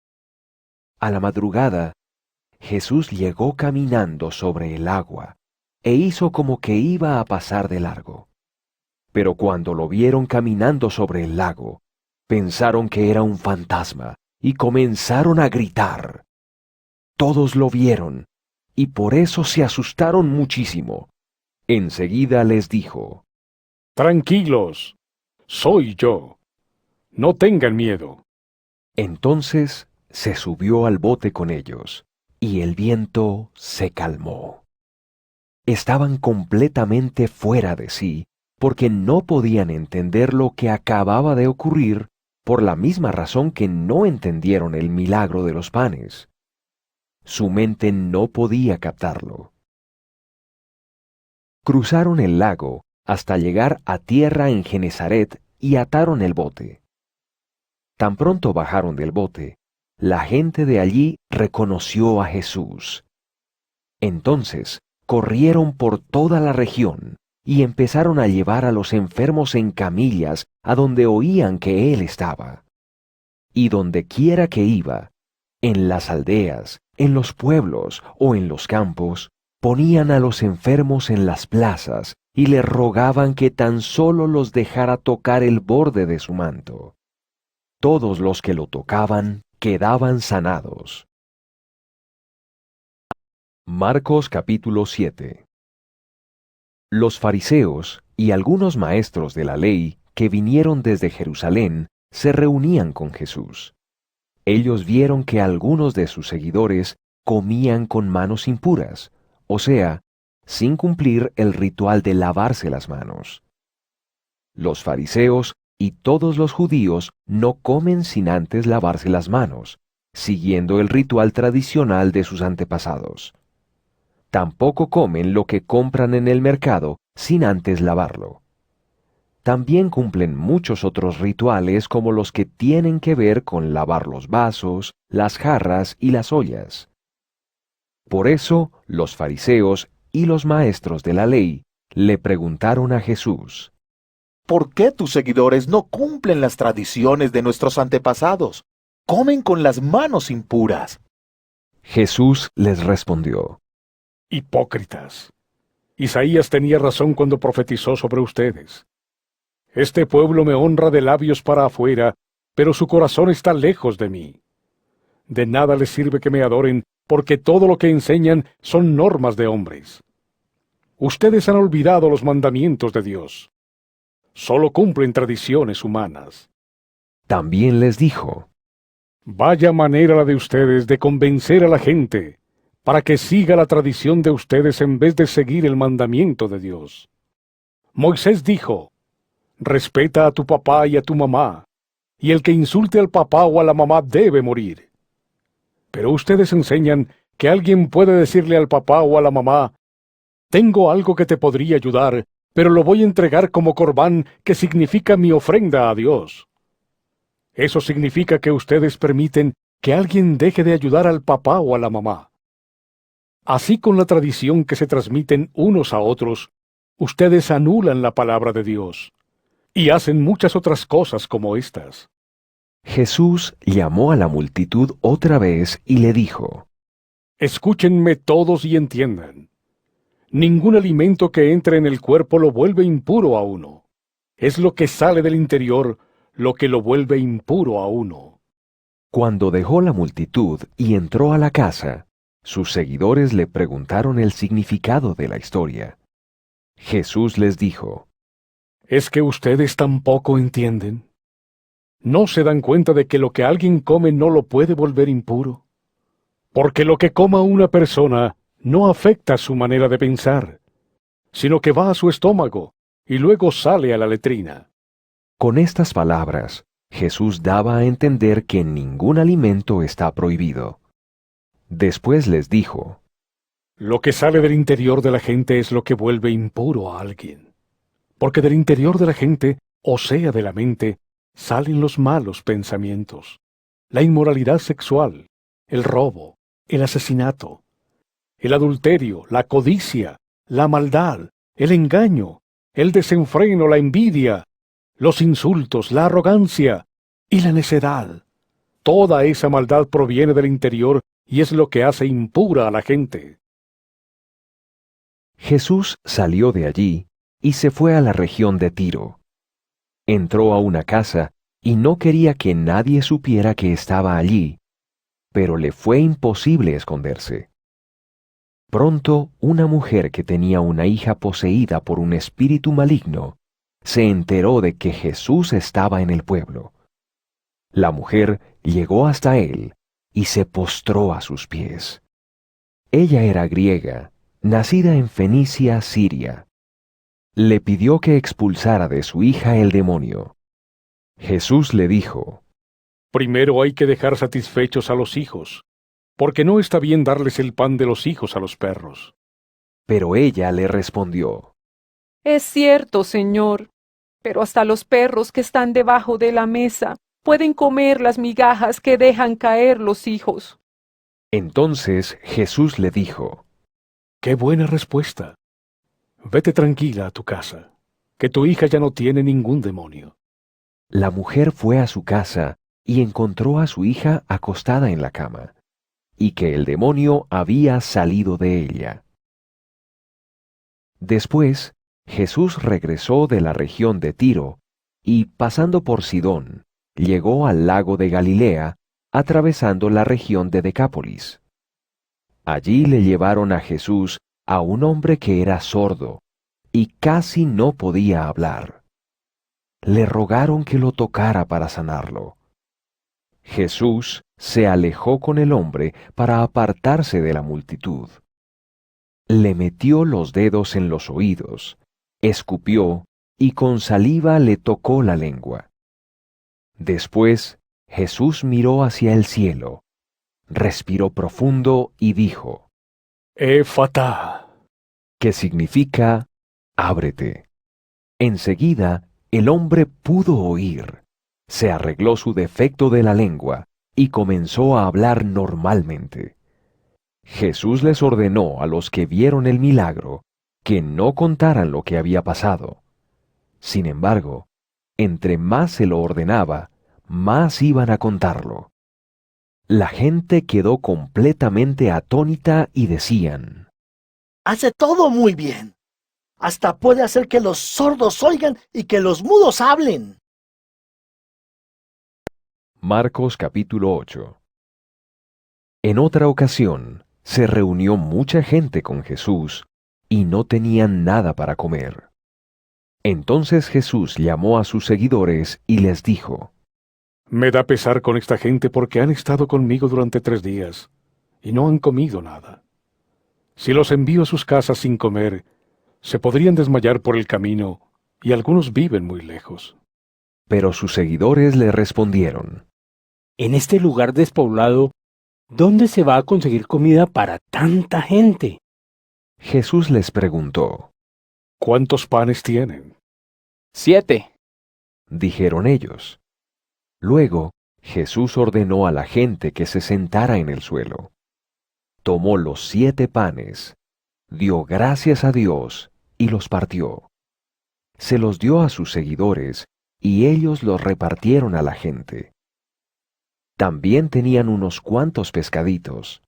A la madrugada, Jesús llegó caminando sobre el agua, e hizo como que iba a pasar de largo. Pero cuando lo vieron caminando sobre el lago, pensaron que era un fantasma, y comenzaron a gritar. Todos lo vieron, y por eso se asustaron muchísimo. Enseguida les dijo: Tranquilos, soy yo. No tengan miedo. Entonces se subió al bote con ellos, y el viento se calmó. Estaban completamente fuera de sí, porque no podían entender lo que acababa de ocurrir, por la misma razón que no entendieron el milagro de los panes. Su mente no podía captarlo. Cruzaron el lago hasta llegar a tierra en Genesaret y ataron el bote. Tan pronto bajaron del bote, la gente de allí reconoció a Jesús. Entonces corrieron por toda la región y empezaron a llevar a los enfermos en camillas a donde oían que Él estaba. Y donde quiera que iba, en las aldeas, en los pueblos o en los campos, ponían a los enfermos en las plazas y le rogaban que tan solo los dejara tocar el borde de su manto. Todos los que lo tocaban quedaban sanados. Marcos capítulo 7. Los fariseos y algunos maestros de la ley que vinieron desde Jerusalén se reunían con Jesús. Ellos vieron que algunos de sus seguidores comían con manos impuras, o sea, sin cumplir el ritual de lavarse las manos. Los fariseos y todos los judíos no comen sin antes lavarse las manos, siguiendo el ritual tradicional de sus antepasados. Tampoco comen lo que compran en el mercado sin antes lavarlo. También cumplen muchos otros rituales como los que tienen que ver con lavar los vasos, las jarras y las ollas. Por eso los fariseos y los maestros de la ley le preguntaron a Jesús: ¿Por qué tus seguidores no cumplen las tradiciones de nuestros antepasados? Comen con las manos impuras. Jesús les respondió: Hipócritas. Isaías tenía razón cuando profetizó sobre ustedes. Este pueblo me honra de labios para afuera, pero su corazón está lejos de mí. De nada les sirve que me adoren, porque todo lo que enseñan son normas de hombres. Ustedes han olvidado los mandamientos de Dios. Solo cumplen tradiciones humanas. También les dijo: Vaya manera la de ustedes de convencer a la gente, para que siga la tradición de ustedes en vez de seguir el mandamiento de Dios. Moisés dijo: Respeta a tu papá y a tu mamá, y el que insulte al papá o a la mamá debe morir. Pero ustedes enseñan que alguien puede decirle al papá o a la mamá: Tengo algo que te podría ayudar, pero lo voy a entregar como corbán, que significa mi ofrenda a Dios. Eso significa que ustedes permiten que alguien deje de ayudar al papá o a la mamá. Así, con la tradición que se transmiten unos a otros, ustedes anulan la palabra de Dios y hacen muchas otras cosas como estas. Jesús llamó a la multitud otra vez y le dijo: Escúchenme todos y entiendan. Ningún alimento que entre en el cuerpo lo vuelve impuro a uno. Es lo que sale del interior lo que lo vuelve impuro a uno. Cuando dejó la multitud y entró a la casa, sus seguidores le preguntaron el significado de la historia. Jesús les dijo: ¿Es que ustedes tampoco entienden? ¿No se dan cuenta de que lo que alguien come no lo puede volver impuro? Porque lo que coma una persona no afecta su manera de pensar, sino que va a su estómago y luego sale a la letrina. Con estas palabras, Jesús daba a entender que ningún alimento está prohibido. Después les dijo: Lo que sale del interior de la gente es lo que vuelve impuro a alguien. Porque del interior de la gente, o sea de la mente, salen los malos pensamientos, la inmoralidad sexual, el robo, el asesinato, el adulterio, la codicia, la maldad, el engaño, el desenfreno, la envidia, los insultos, la arrogancia y la necedad. Toda esa maldad proviene del interior y es lo que hace impura a la gente. Jesús salió de allí y se fue a la región de Tiro. Entró a una casa y no quería que nadie supiera que estaba allí, pero le fue imposible esconderse. Pronto, una mujer que tenía una hija poseída por un espíritu maligno se enteró de que Jesús estaba en el pueblo. La mujer llegó hasta él y se postró a sus pies. Ella era griega, nacida en Fenicia, Siria. Le pidió que expulsara de su hija el demonio. Jesús le dijo: Primero hay que dejar satisfechos a los hijos, porque no está bien darles el pan de los hijos a los perros. Pero ella le respondió: Es cierto, Señor, pero hasta los perros que están debajo de la mesa pueden comer las migajas que dejan caer los hijos. Entonces Jesús le dijo: ¡Qué buena respuesta! Vete tranquila a tu casa, que tu hija ya no tiene ningún demonio. La mujer fue a su casa y encontró a su hija acostada en la cama, y que el demonio había salido de ella. Después, Jesús regresó de la región de Tiro, y pasando por Sidón, llegó al lago de Galilea, atravesando la región de Decápolis. Allí le llevaron a Jesús a un hombre que era sordo, y casi no podía hablar. Le rogaron que lo tocara para sanarlo. Jesús se alejó con el hombre para apartarse de la multitud. Le metió los dedos en los oídos, escupió y con saliva le tocó la lengua. Después, Jesús miró hacia el cielo, respiró profundo y dijo: Efatá, que significa ábrete. Enseguida, el hombre pudo oír, se arregló su defecto de la lengua y comenzó a hablar normalmente. Jesús les ordenó a los que vieron el milagro que no contaran lo que había pasado. Sin embargo, entre más se lo ordenaba, más iban a contarlo. La gente quedó completamente atónita y decían: Hace todo muy bien. Hasta puede hacer que los sordos oigan y que los mudos hablen. Marcos capítulo 8. En otra ocasión, se reunió mucha gente con Jesús y no tenían nada para comer. Entonces Jesús llamó a sus seguidores y les dijo: Me da pesar con esta gente porque han estado conmigo durante 3 días y no han comido nada. Si los envío a sus casas sin comer, se podrían desmayar por el camino y algunos viven muy lejos. Pero sus seguidores le respondieron: En este lugar despoblado, ¿dónde se va a conseguir comida para tanta gente? Jesús les preguntó: ¿Cuántos panes tienen? 7. Dijeron ellos. Luego, Jesús ordenó a la gente que se sentara en el suelo. Tomó los 7 panes, dio gracias a Dios y los partió. Se los dio a sus seguidores y ellos los repartieron a la gente. También tenían unos cuantos pescaditos.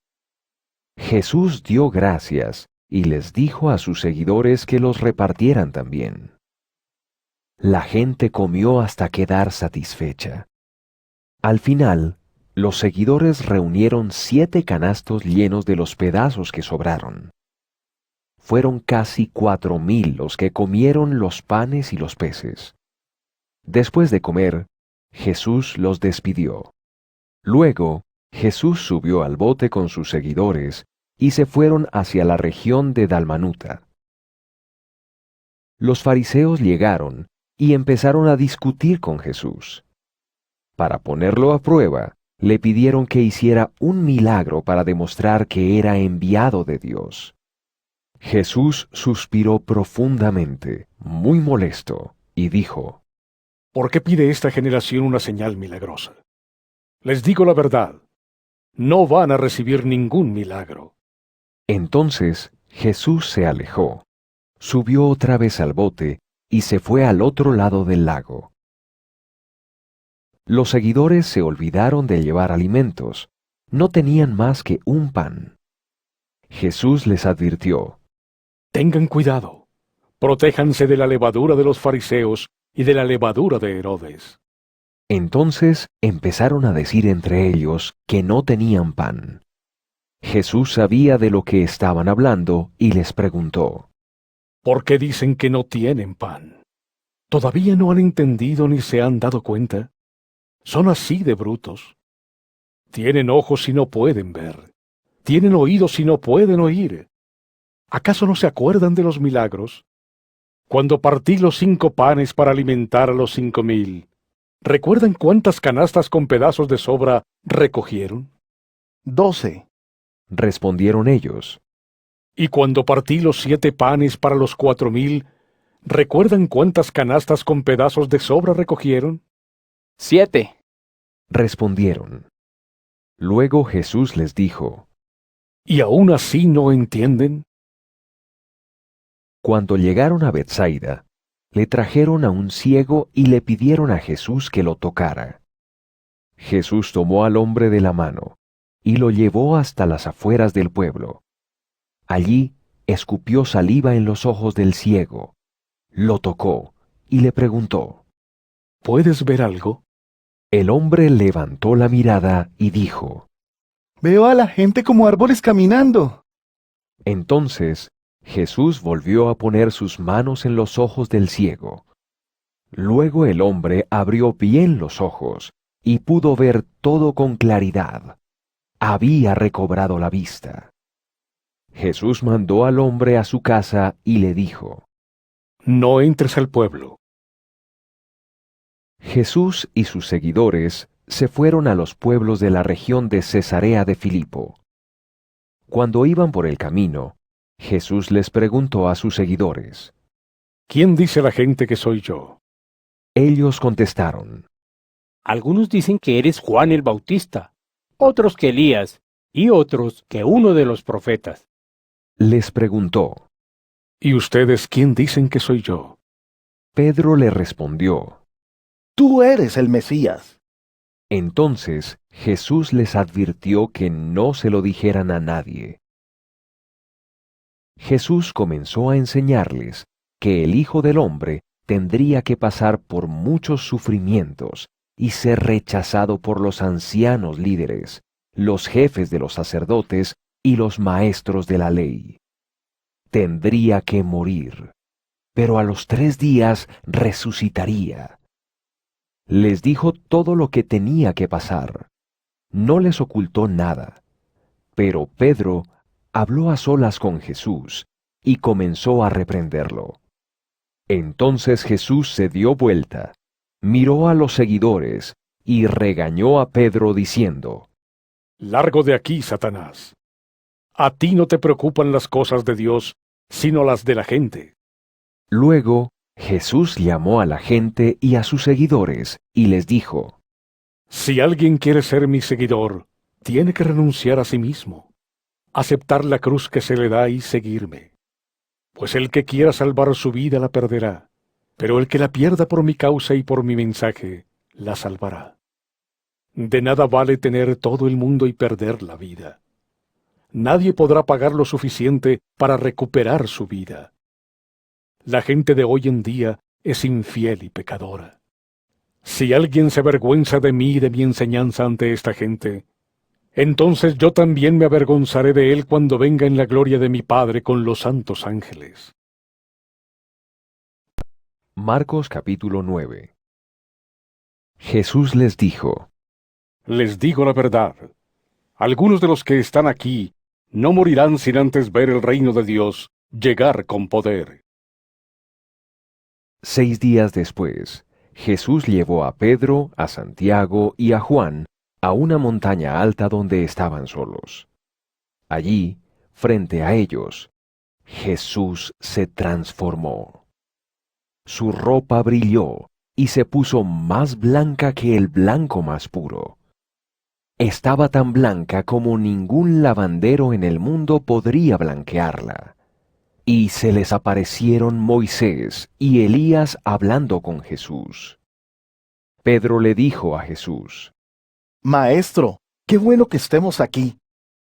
Jesús dio gracias y les dijo a sus seguidores que los repartieran también. La gente comió hasta quedar satisfecha. Al final, los seguidores reunieron 7 canastos llenos de los pedazos que sobraron. Fueron casi 4,000 los que comieron los panes y los peces. Después de comer, Jesús los despidió. Luego, Jesús subió al bote con sus seguidores y se fueron hacia la región de Dalmanuta. Los fariseos llegaron y empezaron a discutir con Jesús. Para ponerlo a prueba, le pidieron que hiciera un milagro para demostrar que era enviado de Dios. Jesús suspiró profundamente, muy molesto, y dijo: ¿Por qué pide esta generación una señal milagrosa? Les digo la verdad, no van a recibir ningún milagro. Entonces Jesús se alejó, subió otra vez al bote y se fue al otro lado del lago. Los seguidores se olvidaron de llevar alimentos. No tenían más que un pan. Jesús les advirtió: Tengan cuidado. Protéjanse de la levadura de los fariseos y de la levadura de Herodes. Entonces empezaron a decir entre ellos que no tenían pan. Jesús sabía de lo que estaban hablando y les preguntó: ¿Por qué dicen que no tienen pan? ¿Todavía no han entendido ni se han dado cuenta? Son así de brutos. Tienen ojos y no pueden ver. Tienen oídos y no pueden oír. ¿Acaso no se acuerdan de los milagros? Cuando partí los 5 panes para alimentar a los 5,000, ¿recuerdan cuántas canastas con pedazos de sobra recogieron? 12. Respondieron ellos. Y cuando partí los 7 panes para los 4,000, ¿recuerdan cuántas canastas con pedazos de sobra recogieron? 7. Respondieron. Luego Jesús les dijo: ¿Y aún así no entienden? Cuando llegaron a Betsaida, le trajeron a un ciego y le pidieron a Jesús que lo tocara. Jesús tomó al hombre de la mano y lo llevó hasta las afueras del pueblo. Allí escupió saliva en los ojos del ciego, lo tocó y le preguntó: ¿Puedes ver algo? El hombre levantó la mirada y dijo: Veo a la gente como árboles caminando. Entonces Jesús volvió a poner sus manos en los ojos del ciego. Luego el hombre abrió bien los ojos y pudo ver todo con claridad. Había recobrado la vista. Jesús mandó al hombre a su casa y le dijo: No entres al pueblo. Jesús y sus seguidores se fueron a los pueblos de la región de Cesarea de Filipo. Cuando iban por el camino, Jesús les preguntó a sus seguidores: ¿Quién dice la gente que soy yo? Ellos contestaron: Algunos dicen que eres Juan el Bautista, otros que Elías, y otros que uno de los profetas. Les preguntó: ¿Y ustedes quién dicen que soy yo? Pedro le respondió: Tú eres el Mesías. Entonces Jesús les advirtió que no se lo dijeran a nadie. Jesús comenzó a enseñarles que el Hijo del Hombre tendría que pasar por muchos sufrimientos y ser rechazado por los ancianos líderes, los jefes de los sacerdotes y los maestros de la ley. Tendría que morir, pero a los 3 días resucitaría. Les dijo todo lo que tenía que pasar. No les ocultó nada. Pero Pedro habló a solas con Jesús y comenzó a reprenderlo. Entonces Jesús se dio vuelta, miró a los seguidores y regañó a Pedro diciendo: Largo de aquí, Satanás. A ti no te preocupan las cosas de Dios, sino las de la gente. Luego Jesús llamó a la gente y a sus seguidores y les dijo: Si alguien quiere ser mi seguidor, tiene que renunciar a sí mismo, aceptar la cruz que se le da y seguirme. Pues el que quiera salvar su vida la perderá, pero el que la pierda por mi causa y por mi mensaje, la salvará. De nada vale tener todo el mundo y perder la vida. Nadie podrá pagar lo suficiente para recuperar su vida. La gente de hoy en día es infiel y pecadora. Si alguien se avergüenza de mí y de mi enseñanza ante esta gente, entonces yo también me avergonzaré de él cuando venga en la gloria de mi Padre con los santos ángeles. Marcos capítulo 9. Jesús les dijo: Les digo la verdad, algunos de los que están aquí no morirán sin antes ver el reino de Dios llegar con poder. 6 días después, Jesús llevó a Pedro, a Santiago y a Juan a una montaña alta donde estaban solos. Allí, frente a ellos, Jesús se transformó. Su ropa brilló y se puso más blanca que el blanco más puro. Estaba tan blanca como ningún lavandero en el mundo podría blanquearla. Y se les aparecieron Moisés y Elías hablando con Jesús. Pedro le dijo a Jesús: Maestro, qué bueno que estemos aquí.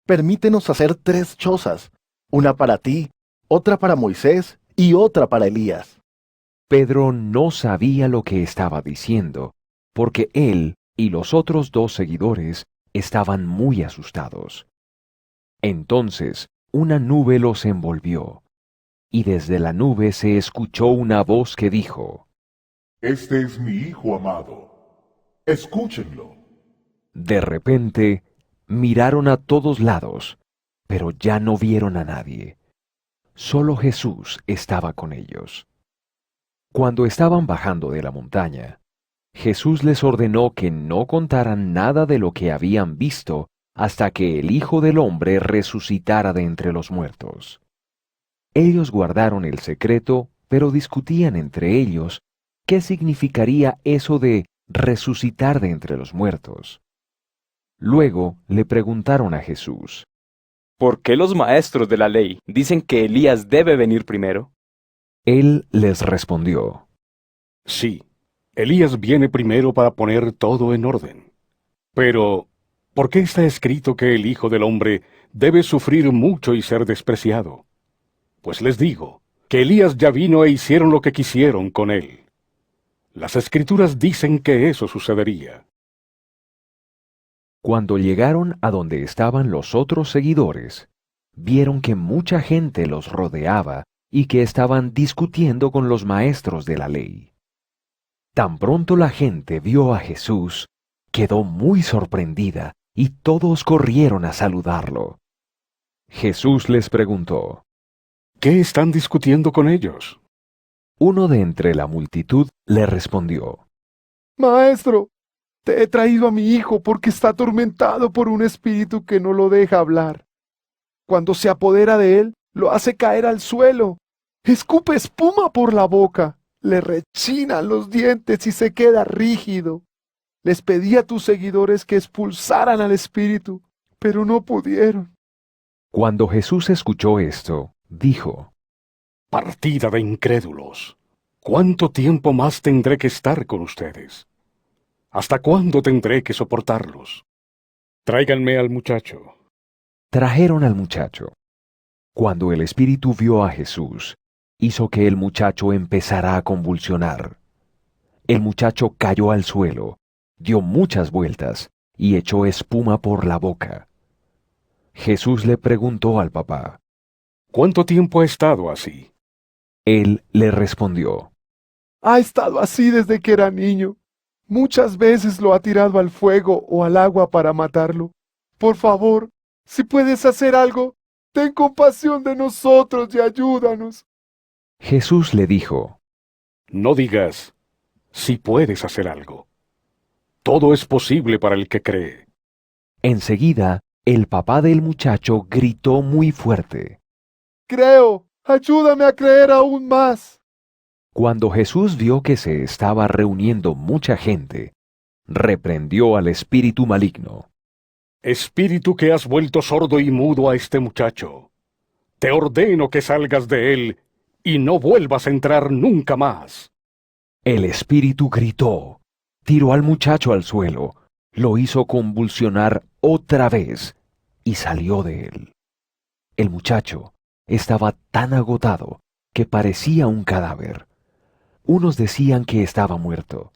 Permítenos hacer 3 chozas, una para ti, otra para Moisés y otra para Elías. Pedro no sabía lo que estaba diciendo, porque él y los otros 2 seguidores estaban muy asustados. Entonces una nube los envolvió, y desde la nube se escuchó una voz que dijo: Este es mi Hijo amado. Escúchenlo. De repente miraron a todos lados, pero ya no vieron a nadie. Solo Jesús estaba con ellos. Cuando estaban bajando de la montaña, Jesús les ordenó que no contaran nada de lo que habían visto hasta que el Hijo del Hombre resucitara de entre los muertos. Ellos guardaron el secreto, pero discutían entre ellos qué significaría eso de resucitar de entre los muertos. Luego le preguntaron a Jesús: ¿Por qué los maestros de la ley dicen que Elías debe venir primero? Él les respondió: Sí, Elías viene primero para poner todo en orden. Pero, ¿por qué está escrito que el Hijo del Hombre debe sufrir mucho y ser despreciado? Pues les digo, que Elías ya vino e hicieron lo que quisieron con él. Las Escrituras dicen que eso sucedería. Cuando llegaron a donde estaban los otros seguidores, vieron que mucha gente los rodeaba y que estaban discutiendo con los maestros de la ley. Tan pronto la gente vio a Jesús, quedó muy sorprendida y todos corrieron a saludarlo. Jesús les preguntó: ¿Qué están discutiendo con ellos? Uno de entre la multitud le respondió: Maestro, te he traído a mi hijo porque está atormentado por un espíritu que no lo deja hablar. Cuando se apodera de él, lo hace caer al suelo. Escupe espuma por la boca, le rechinan los dientes y se queda rígido. Les pedí a tus seguidores que expulsaran al espíritu, pero no pudieron. Cuando Jesús escuchó esto, dijo: Partida de incrédulos, ¿cuánto tiempo más tendré que estar con ustedes? ¿Hasta cuándo tendré que soportarlos? Tráiganme al muchacho. Trajeron al muchacho. Cuando el espíritu vio a Jesús, hizo que el muchacho empezara a convulsionar. El muchacho cayó al suelo, dio muchas vueltas y echó espuma por la boca. Jesús le preguntó al papá: ¿Cuánto tiempo ha estado así? Él le respondió: Ha estado así desde que era niño. Muchas veces lo ha tirado al fuego o al agua para matarlo. Por favor, si puedes hacer algo, ten compasión de nosotros y ayúdanos. Jesús le dijo: No digas, si puedes hacer algo. Todo es posible para el que cree. Enseguida, el papá del muchacho gritó muy fuerte: Creo, ayúdame a creer aún más. Cuando Jesús vio que se estaba reuniendo mucha gente, reprendió al espíritu maligno. Espíritu que has vuelto sordo y mudo a este muchacho, te ordeno que salgas de él y no vuelvas a entrar nunca más. El espíritu gritó, tiró al muchacho al suelo, lo hizo convulsionar otra vez y salió de él. El muchacho estaba tan agotado que parecía un cadáver. Unos decían que estaba muerto,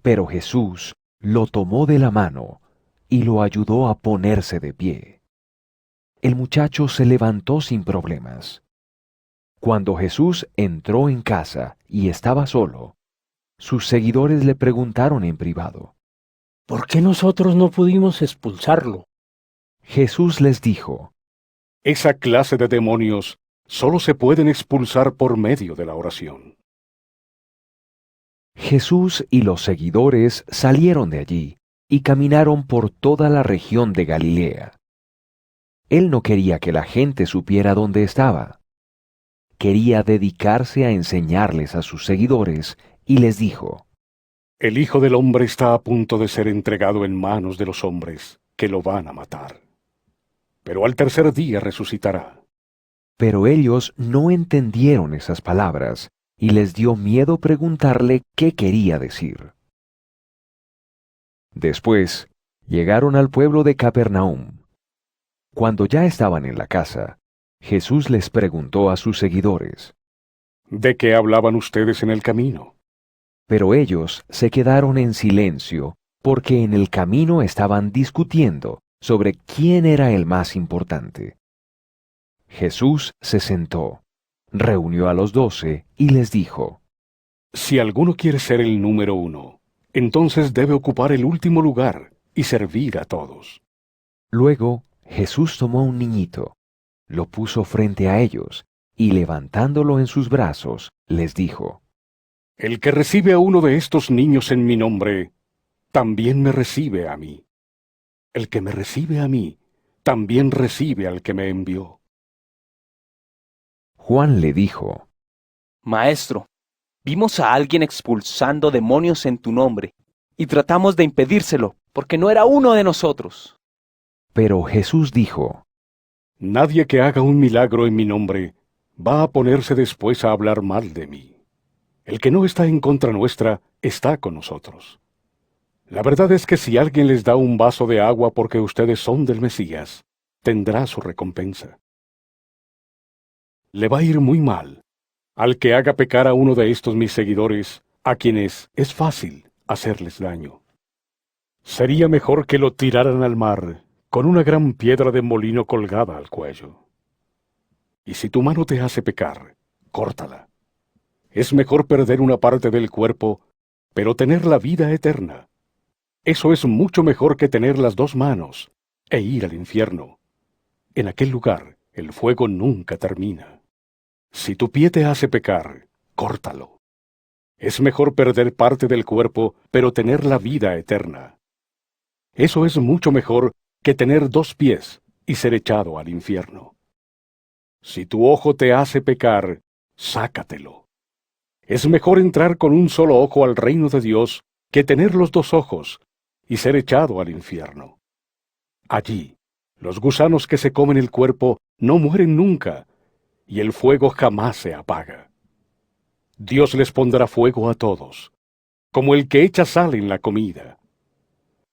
pero Jesús lo tomó de la mano y lo ayudó a ponerse de pie. El muchacho se levantó sin problemas. Cuando Jesús entró en casa y estaba solo, sus seguidores le preguntaron en privado: ¿Por qué nosotros no pudimos expulsarlo? Jesús les dijo: Esa clase de demonios solo se pueden expulsar por medio de la oración. Jesús y los seguidores salieron de allí y caminaron por toda la región de Galilea. Él no quería que la gente supiera dónde estaba. Quería dedicarse a enseñarles a sus seguidores y les dijo: El Hijo del Hombre está a punto de ser entregado en manos de los hombres, que lo van a matar. Pero al tercer día resucitará. Pero ellos no entendieron esas palabras y les dio miedo preguntarle qué quería decir. Después, llegaron al pueblo de Capernaum. Cuando ya estaban en la casa, Jesús les preguntó a sus seguidores, ¿de qué hablaban ustedes en el camino? pero ellos se quedaron en silencio porque en el camino estaban discutiendo sobre quién era el más importante. Jesús se sentó, reunió a los 12 y les dijo, Si alguno quiere ser el número 1, entonces debe ocupar el último lugar y servir a todos. Luego Jesús tomó un niñito, lo puso frente a ellos y levantándolo en sus brazos, les dijo, El que recibe a uno de estos niños en mi nombre, también me recibe a mí. El que me recibe a mí, también recibe al que me envió. Juan le dijo, Maestro, vimos a alguien expulsando demonios en tu nombre, y tratamos de impedírselo, porque no era uno de nosotros. Pero Jesús dijo, Nadie que haga un milagro en mi nombre va a ponerse después a hablar mal de mí. El que no está en contra nuestra está con nosotros. La verdad es que si alguien les da un vaso de agua porque ustedes son del Mesías, tendrá su recompensa. Le va a ir muy mal al que haga pecar a uno de estos mis seguidores, a quienes es fácil hacerles daño. Sería mejor que lo tiraran al mar con una gran piedra de molino colgada al cuello. Y si tu mano te hace pecar, córtala. Es mejor perder una parte del cuerpo, pero tener la vida eterna. Eso es mucho mejor que tener las 2 manos e ir al infierno. En aquel lugar el fuego nunca termina. Si tu pie te hace pecar, córtalo. Es mejor perder parte del cuerpo, pero tener la vida eterna. Eso es mucho mejor que tener 2 pies y ser echado al infierno. Si tu ojo te hace pecar, sácatelo. Es mejor entrar con un solo ojo al reino de Dios que tener los 2 ojos y ser echado al infierno. Allí, los gusanos que se comen el cuerpo no mueren nunca, y el fuego jamás se apaga. Dios les pondrá fuego a todos, como el que echa sal en la comida.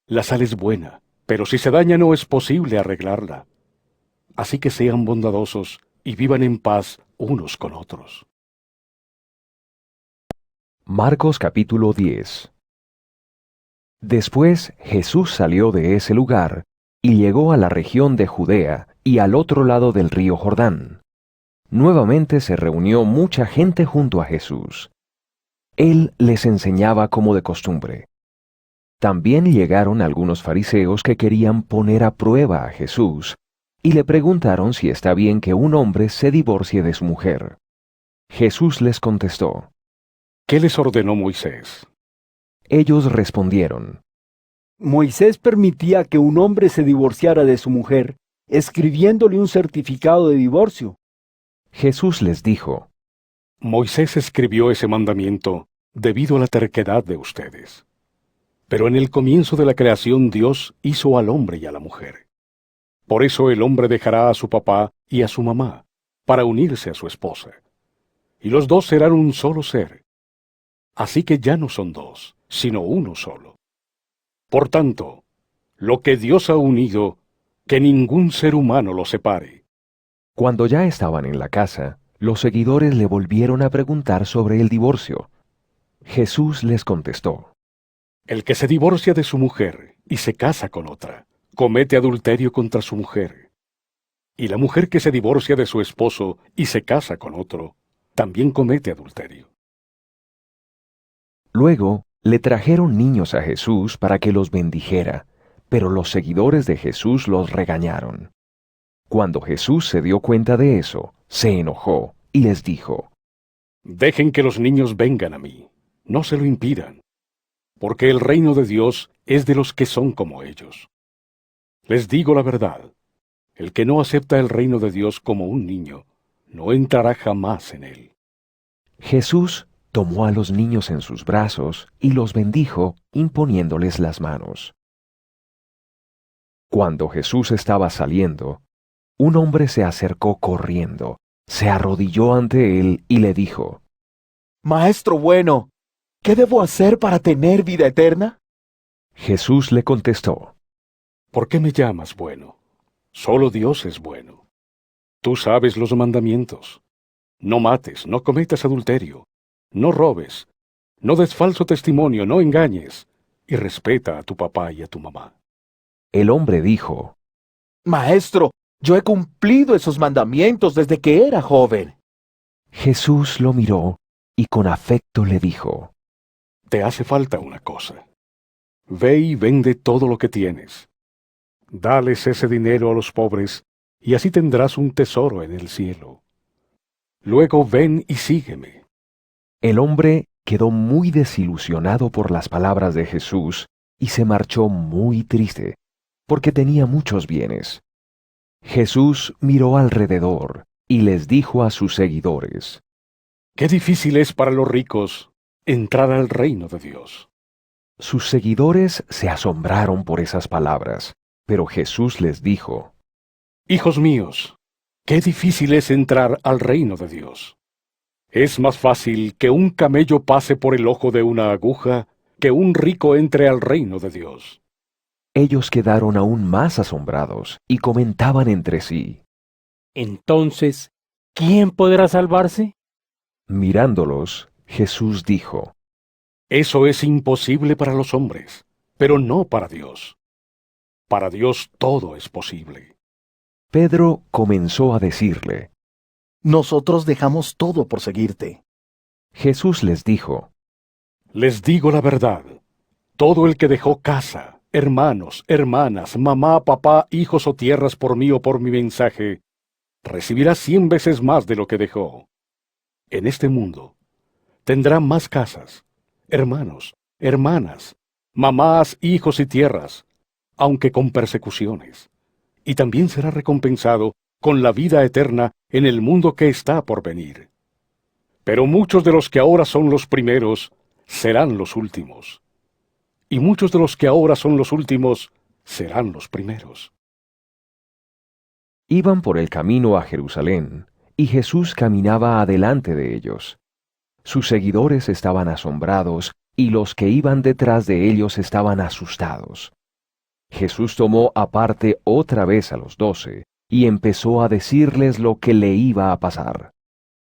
La sal es buena, pero si se daña no es posible arreglarla. Así que sean bondadosos y vivan en paz unos con otros. Marcos capítulo 10. Después Jesús salió de ese lugar y llegó a la región de Judea y al otro lado del río Jordán. Nuevamente se reunió mucha gente junto a Jesús. Él les enseñaba como de costumbre. También llegaron algunos fariseos que querían poner a prueba a Jesús y le preguntaron si está bien que un hombre se divorcie de su mujer. Jesús les contestó, ¿Qué les ordenó Moisés? Ellos respondieron, Moisés permitía que un hombre se divorciara de su mujer, escribiéndole un certificado de divorcio. Jesús les dijo, Moisés escribió ese mandamiento debido a la terquedad de ustedes. Pero en el comienzo de la creación Dios hizo al hombre y a la mujer. Por eso el hombre dejará a su papá y a su mamá, para unirse a su esposa. Y los 2 serán un solo ser. Así que ya no son 2, sino uno solo. Por tanto, lo que Dios ha unido, que ningún ser humano lo separe. Cuando ya estaban en la casa, los seguidores le volvieron a preguntar sobre el divorcio. Jesús les contestó, El que se divorcia de su mujer y se casa con otra, comete adulterio contra su mujer. Y la mujer que se divorcia de su esposo y se casa con otro, también comete adulterio. Luego le trajeron niños a Jesús para que los bendijera, pero los seguidores de Jesús los regañaron. Cuando Jesús se dio cuenta de eso, se enojó y les dijo, Dejen que los niños vengan a mí, no se lo impidan, porque el reino de Dios es de los que son como ellos. Les digo la verdad, el que no acepta el reino de Dios como un niño, no entrará jamás en él. Jesús tomó a los niños en sus brazos y los bendijo imponiéndoles las manos. Cuando Jesús estaba saliendo, un hombre se acercó corriendo, se arrodilló ante él y le dijo, Maestro bueno, ¿qué debo hacer para tener vida eterna? Jesús le contestó, ¿por qué me llamas bueno? Solo Dios es bueno. Tú sabes los mandamientos. No mates, no cometas adulterio, no robes, no des falso testimonio, no engañes, y respeta a tu papá y a tu mamá. El hombre dijo, Maestro, yo he cumplido esos mandamientos desde que era joven. Jesús lo miró y con afecto le dijo, te hace falta una cosa. Ve y vende todo lo que tienes. Dales ese dinero a los pobres, y así tendrás un tesoro en el cielo. Luego ven y sígueme. El hombre quedó muy desilusionado por las palabras de Jesús y se marchó muy triste, porque tenía muchos bienes. Jesús miró alrededor y les dijo a sus seguidores, Qué difícil es para los ricos entrar al reino de Dios. Sus seguidores se asombraron por esas palabras, pero Jesús les dijo, Hijos míos, qué difícil es entrar al reino de Dios. Es más fácil que un camello pase por el ojo de una aguja que un rico entre al reino de Dios. Ellos quedaron aún más asombrados y comentaban entre sí. Entonces, ¿quién podrá salvarse? Mirándolos, Jesús dijo, Eso es imposible para los hombres, pero no para Dios. Para Dios todo es posible. Pedro comenzó a decirle, Nosotros dejamos todo por seguirte. Jesús les dijo, Les digo la verdad, todo el que dejó casa, hermanos, hermanas, mamá, papá, hijos o tierras por mí o por mi mensaje, recibirá 100 veces más de lo que dejó. En este mundo tendrá más casas, hermanos, hermanas, mamás, hijos y tierras, aunque con persecuciones, y también será recompensado con la vida eterna en el mundo que está por venir. Pero muchos de los que ahora son los primeros serán los últimos, y muchos de los que ahora son los últimos serán los primeros. Iban por el camino a Jerusalén, y Jesús caminaba adelante de ellos. Sus seguidores estaban asombrados, y los que iban detrás de ellos estaban asustados. Jesús tomó aparte otra vez a los 12, y empezó a decirles lo que le iba a pasar.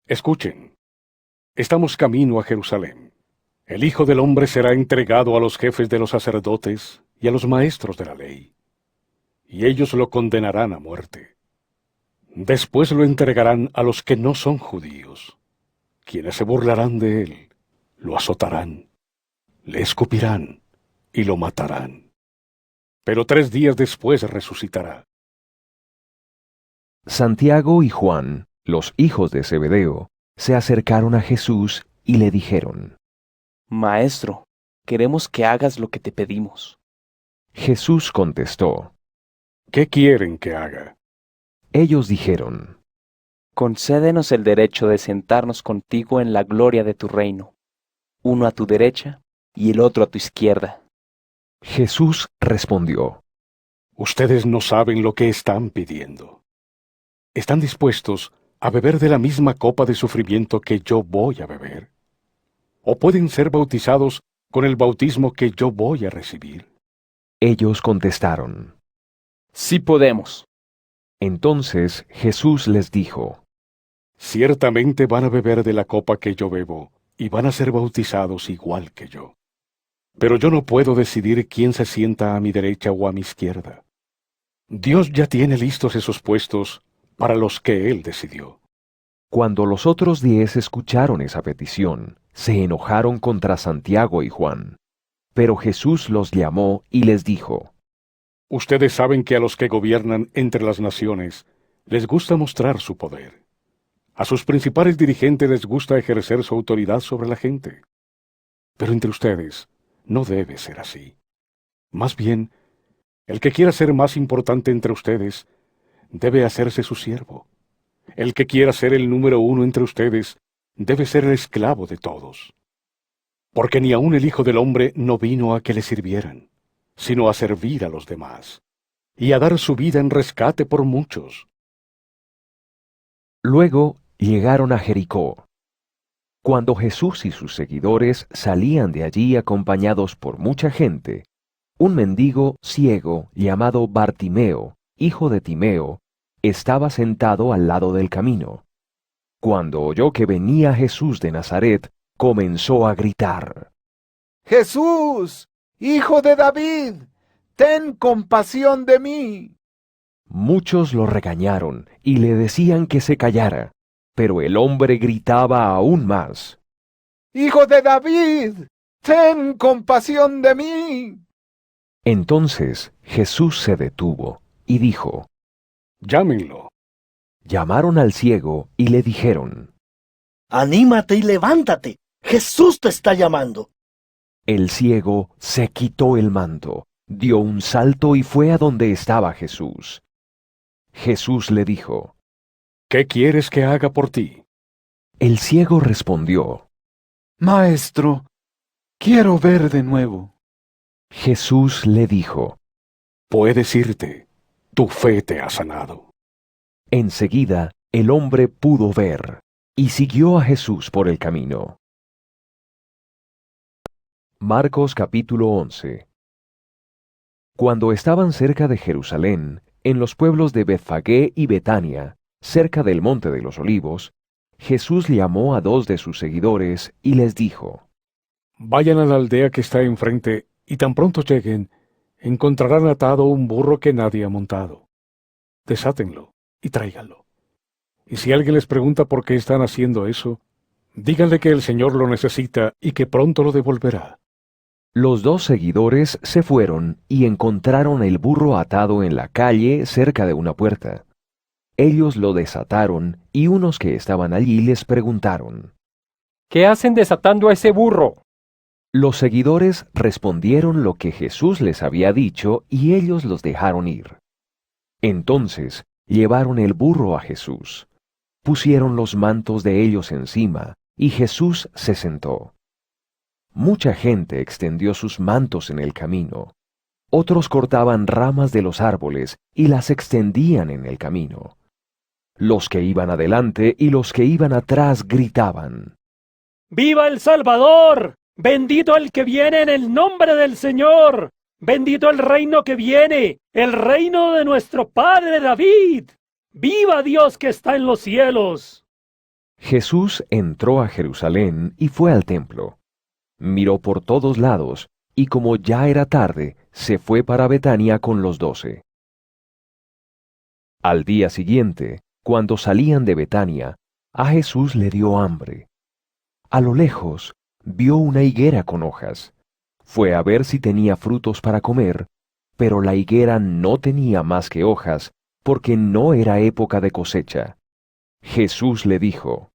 Escuchen, estamos camino a Jerusalén. El Hijo del Hombre será entregado a los jefes de los sacerdotes y a los maestros de la ley, y ellos lo condenarán a muerte. Después lo entregarán a los que no son judíos, quienes se burlarán de él, lo azotarán, le escupirán y lo matarán. Pero 3 días después resucitará. Santiago y Juan, los hijos de Zebedeo, se acercaron a Jesús y le dijeron, Maestro, queremos que hagas lo que te pedimos. Jesús contestó, ¿qué quieren que haga? Ellos dijeron, Concédenos el derecho de sentarnos contigo en la gloria de tu reino, uno a tu derecha y el otro a tu izquierda. Jesús respondió, Ustedes no saben lo que están pidiendo. ¿Están dispuestos a beber de la misma copa de sufrimiento que yo voy a beber? ¿O pueden ser bautizados con el bautismo que yo voy a recibir? Ellos contestaron, Sí podemos. Entonces Jesús les dijo, Ciertamente van a beber de la copa que yo bebo, y van a ser bautizados igual que yo. Pero yo no puedo decidir quién se sienta a mi derecha o a mi izquierda. Dios ya tiene listos esos puestos para los que Él decidió. Cuando los otros 10 escucharon esa petición, se enojaron contra Santiago y Juan. Pero Jesús los llamó y les dijo, Ustedes saben que a los que gobiernan entre las naciones les gusta mostrar su poder. A sus principales dirigentes les gusta ejercer su autoridad sobre la gente. Pero entre ustedes no debe ser así. Más bien, el que quiera ser más importante entre ustedes debe hacerse su siervo. El que quiera ser el número 1 entre ustedes debe ser el esclavo de todos. Porque ni aun el Hijo del Hombre no vino a que le sirvieran, sino a servir a los demás, y a dar su vida en rescate por muchos. Luego llegaron a Jericó. Cuando Jesús y sus seguidores salían de allí acompañados por mucha gente, Un mendigo ciego llamado Bartimeo, hijo de Timeo, estaba sentado al lado del camino. Cuando oyó que venía Jesús de Nazaret, comenzó a gritar: Jesús, hijo de David, ten compasión de mí. Muchos lo regañaron y le decían que se callara, pero el hombre gritaba aún más: Hijo de David, ten compasión de mí. Entonces Jesús se detuvo y dijo: Llámenlo. Llamaron al ciego y le dijeron: Anímate y levántate, Jesús te está llamando. El ciego se quitó el manto, dio un salto y fue a donde estaba Jesús. Jesús le dijo: ¿Qué quieres que haga por ti? El ciego respondió: Maestro, quiero ver de nuevo. Jesús le dijo: Puedes irte, tu fe te ha sanado. Enseguida el hombre pudo ver y siguió a Jesús por el camino. Marcos capítulo 11. Cuando estaban cerca de Jerusalén, en los pueblos de Betfagé y Betania, cerca del monte de los Olivos, Jesús llamó a 2 de sus seguidores y les dijo: Vayan a la aldea que está enfrente, y tan pronto lleguen, encontrarán atado un burro que nadie ha montado. Desátenlo y tráiganlo. Y si alguien les pregunta por qué están haciendo eso, díganle que el Señor lo necesita y que pronto lo devolverá. Los 2 seguidores se fueron y encontraron el burro atado en la calle cerca de una puerta. Ellos lo desataron y unos que estaban allí les preguntaron: ¿Qué hacen desatando a ese burro? Los seguidores respondieron lo que Jesús les había dicho y ellos los dejaron ir. Entonces llevaron el burro a Jesús, pusieron los mantos de ellos encima y Jesús se sentó. Mucha gente extendió sus mantos en el camino. Otros cortaban ramas de los árboles y las extendían en el camino. Los que iban adelante y los que iban atrás gritaban: ¡Viva el Salvador! ¡Bendito el que viene en el nombre del Señor! ¡Bendito el reino que viene, el reino de nuestro Padre David! ¡Viva Dios que está en los cielos! Jesús entró a Jerusalén y fue al templo. Miró por todos lados, y como ya era tarde, se fue para Betania con los 12. Al día siguiente, cuando salían de Betania, a Jesús le dio hambre. A lo lejos, vio una higuera con hojas. Fue a ver si tenía frutos para comer, pero la higuera no tenía más que hojas, porque no era época de cosecha. Jesús le dijo: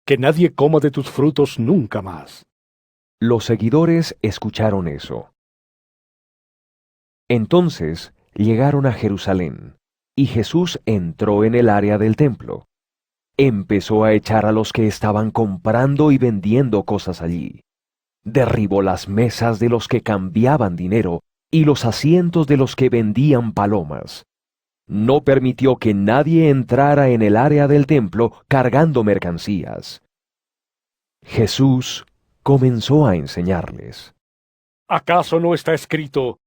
Que nadie coma de tus frutos nunca más. Los seguidores escucharon eso. Entonces llegaron a Jerusalén, y Jesús entró en el área del templo. Empezó a echar a los que estaban comprando y vendiendo cosas allí. Derribó las mesas de los que cambiaban dinero y los asientos de los que vendían palomas. No permitió que nadie entrara en el área del templo cargando mercancías. Jesús comenzó a enseñarles: ¿Acaso no está escrito: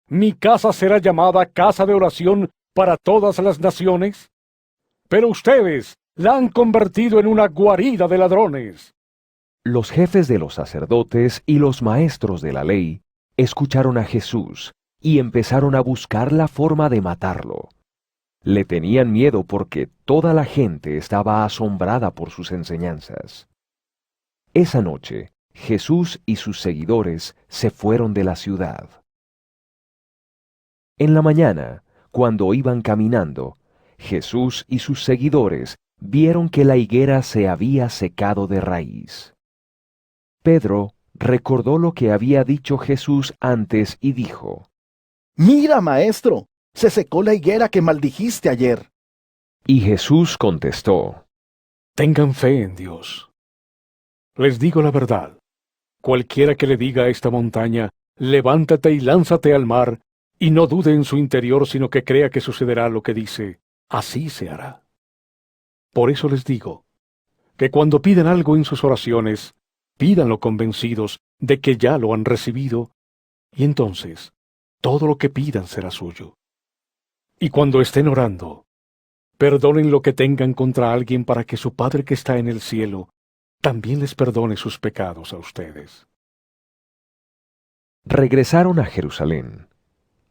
Mi casa será llamada casa de oración para todas las naciones? Pero ustedes la han convertido en una guarida de ladrones. Los jefes de los sacerdotes y los maestros de la ley escucharon a Jesús y empezaron a buscar la forma de matarlo. Le tenían miedo porque toda la gente estaba asombrada por sus enseñanzas. Esa noche, Jesús y sus seguidores se fueron de la ciudad. En la mañana, cuando iban caminando, Jesús y sus seguidores vieron que la higuera se había secado de raíz. Pedro recordó lo que había dicho Jesús antes y dijo: Mira, maestro, se secó la higuera que maldijiste ayer. Y Jesús contestó: Tengan fe en Dios. Les digo la verdad. Cualquiera que le diga a esta montaña, levántate y lánzate al mar, y no dude en su interior, sino que crea que sucederá lo que dice, así se hará. Por eso les digo, que cuando pidan algo en sus oraciones, pídanlo convencidos de que ya lo han recibido, y entonces todo lo que pidan será suyo. Y cuando estén orando, perdonen lo que tengan contra alguien para que su Padre que está en el cielo también les perdone sus pecados a ustedes. Regresaron a Jerusalén.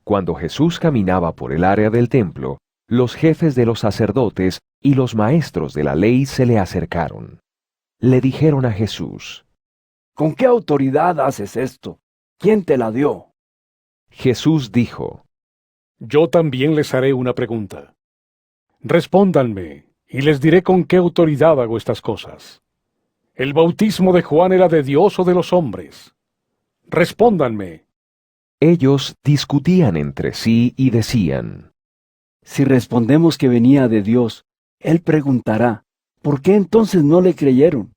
Cuando Jesús caminaba por el área del templo, los jefes de los sacerdotes y los maestros de la ley se le acercaron. Le dijeron a Jesús: ¿Con qué autoridad haces esto? ¿Quién te la dio? Jesús dijo: Yo también les haré una pregunta. Respóndanme, y les diré con qué autoridad hago estas cosas. ¿El bautismo de Juan era de Dios o de los hombres? Respóndanme. Ellos discutían entre sí y decían: Si respondemos que venía de Dios, Él preguntará, ¿por qué entonces no le creyeron?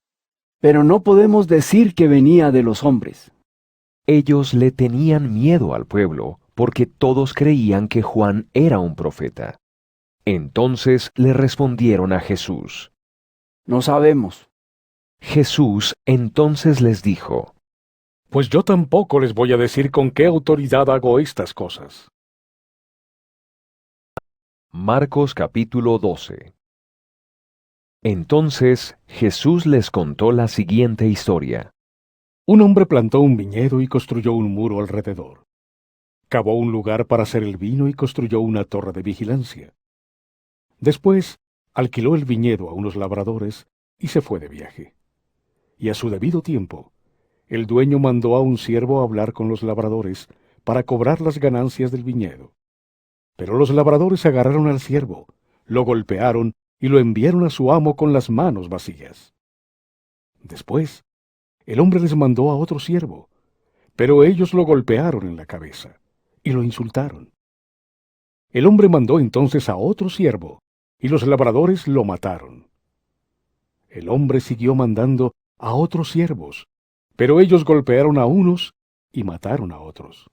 Pero no podemos decir que venía de los hombres. Ellos le tenían miedo al pueblo, porque todos creían que Juan era un profeta. Entonces le respondieron a Jesús: No sabemos. Jesús entonces les dijo: Pues yo tampoco les voy a decir con qué autoridad hago estas cosas. Marcos capítulo 12. Entonces Jesús les contó la siguiente historia. Un hombre plantó un viñedo y construyó un muro alrededor. Cavó un lugar para hacer el vino y construyó una torre de vigilancia. Después alquiló el viñedo a unos labradores y se fue de viaje. Y a su debido tiempo, el dueño mandó a un siervo a hablar con los labradores para cobrar las ganancias del viñedo. Pero los labradores agarraron al siervo, lo golpearon y lo enviaron a su amo con las manos vacías. Después, el hombre les mandó a otro siervo, pero ellos lo golpearon en la cabeza y lo insultaron. El hombre mandó entonces a otro siervo, y los labradores lo mataron. El hombre siguió mandando a otros siervos, pero ellos golpearon a unos y mataron a otros.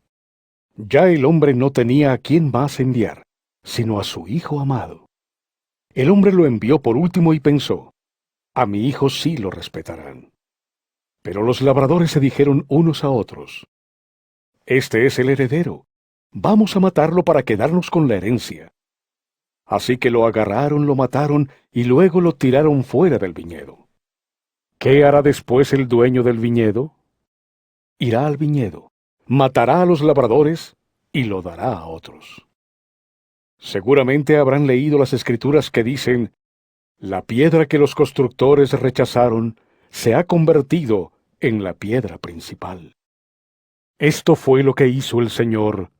Ya el hombre no tenía a quién más enviar, sino a su hijo amado. El hombre lo envió por último y pensó: a mi hijo sí lo respetarán. Pero los labradores se dijeron unos a otros: este es el heredero, vamos a matarlo para quedarnos con la herencia. Así que lo agarraron, lo mataron y luego lo tiraron fuera del viñedo. ¿Qué hará después el dueño del viñedo? Irá al viñedo, matará a los labradores y lo dará a otros. Seguramente habrán leído las escrituras que dicen: la piedra que los constructores rechazaron se ha convertido en la piedra principal. Esto fue lo que hizo el Señor,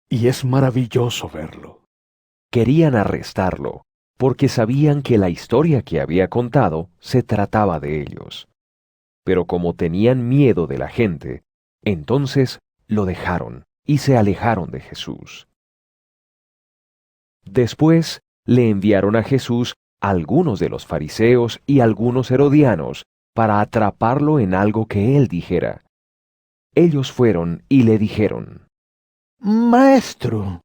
y es maravilloso verlo. Querían arrestarlo, porque sabían que la historia que había contado se trataba de ellos. Pero como tenían miedo de la gente, entonces lo dejaron y se alejaron de Jesús. Después le enviaron a Jesús algunos de los fariseos y algunos herodianos para atraparlo en algo que él dijera. Ellos fueron y le dijeron: Maestro,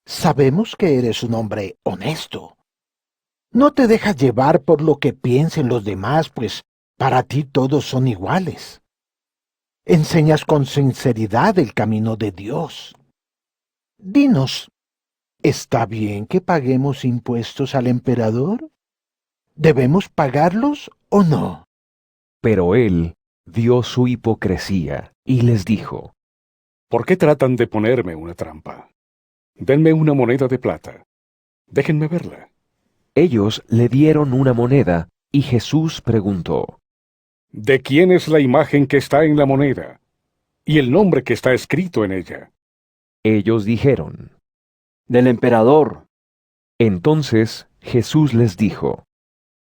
sabemos que eres un hombre honesto. No te dejas llevar por lo que piensen los demás, pues para ti todos son iguales. Enseñas con sinceridad el camino de Dios. Dinos, ¿está bien que paguemos impuestos al emperador? ¿Debemos pagarlos o no? Pero él vio su hipocresía y les dijo: ¿por qué tratan de ponerme una trampa? Denme una moneda de plata. Déjenme verla. Ellos le dieron una moneda y Jesús preguntó: ¿de quién es la imagen que está en la moneda y el nombre que está escrito en ella? Ellos dijeron: del emperador. Entonces Jesús les dijo: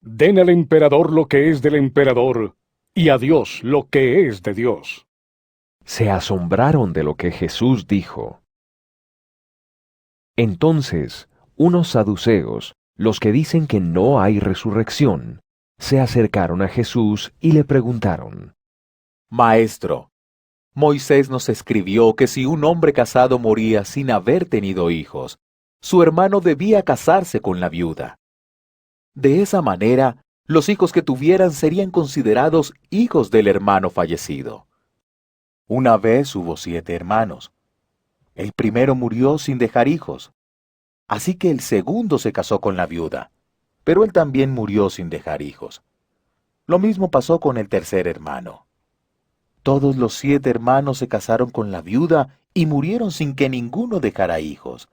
den al emperador lo que es del emperador y a Dios lo que es de Dios. Se asombraron de lo que Jesús dijo. Entonces, unos saduceos, los que dicen que no hay resurrección, se acercaron a Jesús y le preguntaron: Maestro, Moisés nos escribió que si un hombre casado moría sin haber tenido hijos, su hermano debía casarse con la viuda. De esa manera, los hijos que tuvieran serían considerados hijos del hermano fallecido. Una vez hubo 7 hermanos. El primero murió sin dejar hijos. Así que el segundo se casó con la viuda, pero él también murió sin dejar hijos. Lo mismo pasó con el tercer hermano. Todos los 7 hermanos se casaron con la viuda y murieron sin que ninguno dejara hijos.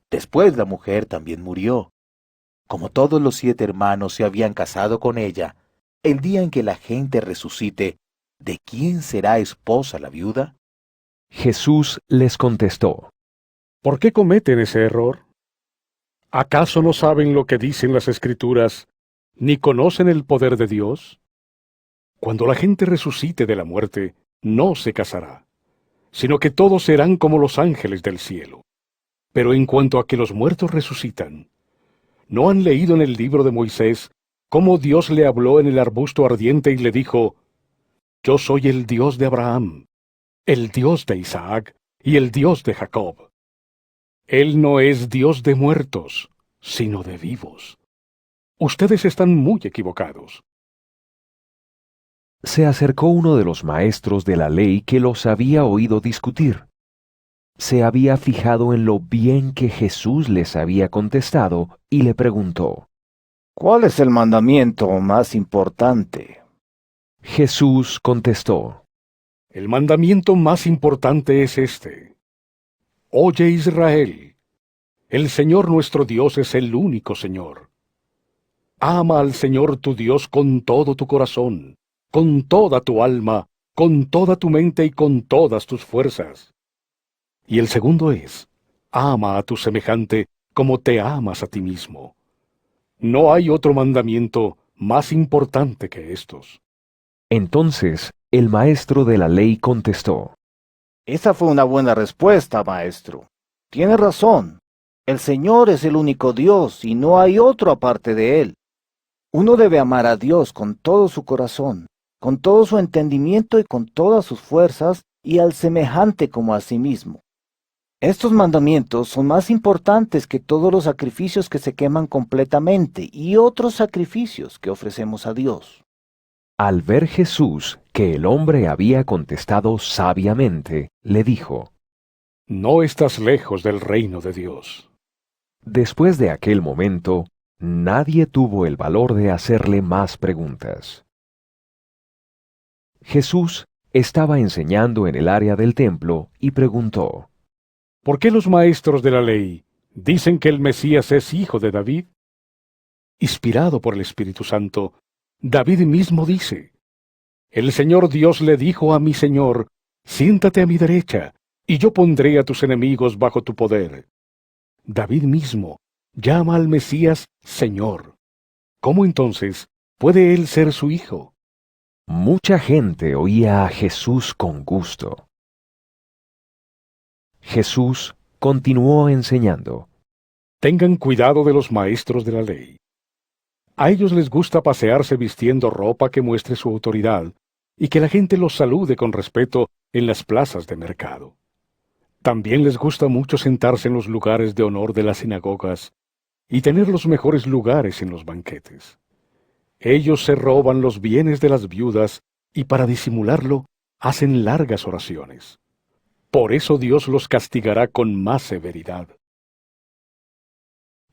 Después la mujer también murió. Como todos los 7 hermanos se habían casado con ella, el día en que la gente resucite, ¿de quién será esposa la viuda? Jesús les contestó: ¿Por qué cometen ese error? ¿Acaso no saben lo que dicen las Escrituras, ni conocen el poder de Dios? Cuando la gente resucite de la muerte, no se casará, sino que todos serán como los ángeles del cielo. Pero en cuanto a que los muertos resucitan, ¿no han leído en el libro de Moisés cómo Dios le habló en el arbusto ardiente y le dijo: Yo soy el Dios de Abraham, el Dios de Isaac y el Dios de Jacob? Él no es Dios de muertos, sino de vivos. Ustedes están muy equivocados. Se acercó uno de los maestros de la ley que los había oído discutir. Se había fijado en lo bien que Jesús les había contestado y le preguntó: ¿Cuál es el mandamiento más importante? Jesús contestó: El mandamiento más importante es este: Oye, Israel, el Señor nuestro Dios es el único Señor. Ama al Señor tu Dios con todo tu corazón, con toda tu alma, con toda tu mente y con todas tus fuerzas. Y el segundo es: ama a tu semejante como te amas a ti mismo. No hay otro mandamiento más importante que estos. Entonces el maestro de la ley contestó: Esa fue una buena respuesta, maestro. Tiene razón. El Señor es el único Dios y no hay otro aparte de Él. Uno debe amar a Dios con todo su corazón, con todo su entendimiento y con todas sus fuerzas, y al semejante como a sí mismo. Estos mandamientos son más importantes que todos los sacrificios que se queman completamente y otros sacrificios que ofrecemos a Dios. Al ver Jesús que el hombre había contestado sabiamente, le dijo: No estás lejos del reino de Dios. Después de aquel momento, nadie tuvo el valor de hacerle más preguntas. Jesús estaba enseñando en el área del templo y preguntó: ¿Por qué los maestros de la ley dicen que el Mesías es hijo de David? Inspirado por el Espíritu Santo, David mismo dice: El Señor Dios le dijo a mi Señor: Siéntate a mi derecha, y yo pondré a tus enemigos bajo tu poder. David mismo llama al Mesías Señor. ¿Cómo entonces puede él ser su hijo? Mucha gente oía a Jesús con gusto. Jesús continuó enseñando: Tengan cuidado de los maestros de la ley. A ellos les gusta pasearse vistiendo ropa que muestre su autoridad y que la gente los salude con respeto en las plazas de mercado. También les gusta mucho sentarse en los lugares de honor de las sinagogas y tener los mejores lugares en los banquetes. Ellos se roban los bienes de las viudas y para disimularlo hacen largas oraciones. Por eso Dios los castigará con más severidad.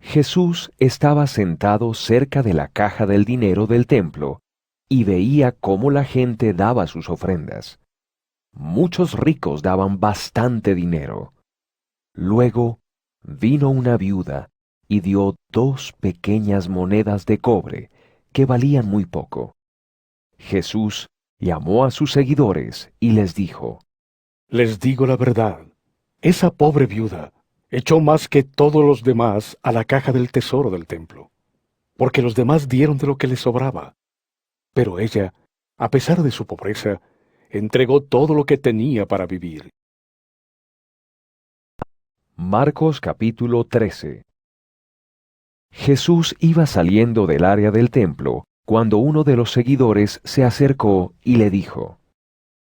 Jesús estaba sentado cerca de la caja del dinero del templo y veía cómo la gente daba sus ofrendas. Muchos ricos daban bastante dinero. Luego vino una viuda y dio 2 pequeñas monedas de cobre que valían muy poco. Jesús llamó a sus seguidores y les dijo: Les digo la verdad, esa pobre viuda echó más que todos los demás a la caja del tesoro del templo, porque los demás dieron de lo que les sobraba. Pero ella, a pesar de su pobreza, entregó todo lo que tenía para vivir. Marcos capítulo 13. Jesús iba saliendo del área del templo cuando uno de los seguidores se acercó y le dijo: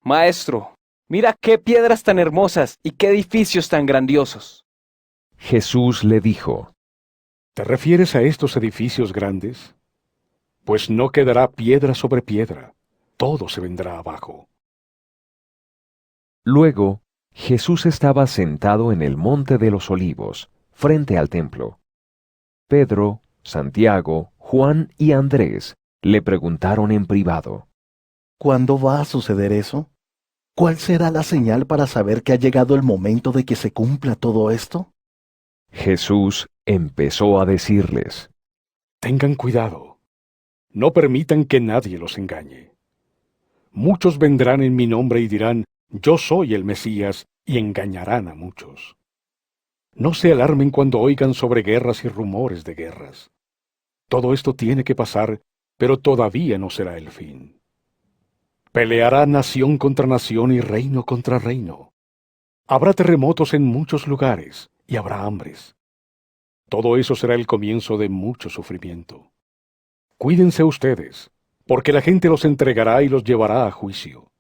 Maestro, mira qué piedras tan hermosas y qué edificios tan grandiosos. Jesús le dijo: ¿Te refieres a estos edificios grandes? Pues no quedará piedra sobre piedra, todo se vendrá abajo. Luego, Jesús estaba sentado en el monte de los olivos, frente al templo. Pedro, Santiago, Juan y Andrés le preguntaron en privado: ¿Cuándo va a suceder eso? ¿Cuál será la señal para saber que ha llegado el momento de que se cumpla todo esto? Jesús empezó a decirles: Tengan cuidado. No permitan que nadie los engañe. Muchos vendrán en mi nombre y dirán: Yo soy el Mesías, y engañarán a muchos. No se alarmen cuando oigan sobre guerras y rumores de guerras. Todo esto tiene que pasar, pero todavía no será el fin. Peleará nación contra nación y reino contra reino. Habrá terremotos en muchos lugares y habrá hambres. Todo eso será el comienzo de mucho sufrimiento. Cuídense ustedes, porque la gente los entregará y los llevará a juicio.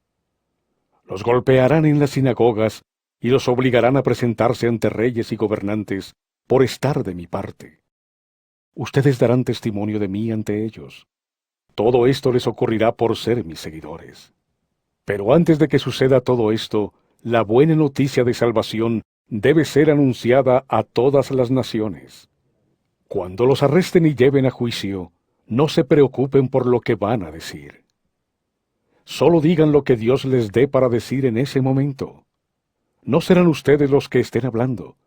Los golpearán en las sinagogas y los obligarán a presentarse ante reyes y gobernantes por estar de mi parte. Ustedes darán testimonio de mí ante ellos. Todo esto les ocurrirá por ser mis seguidores. Pero antes de que suceda todo esto, la buena noticia de salvación debe ser anunciada a todas las naciones. Cuando los arresten y lleven a juicio, no se preocupen por lo que van a decir. Solo digan lo que Dios les dé para decir en ese momento. No serán ustedes los que estén hablando,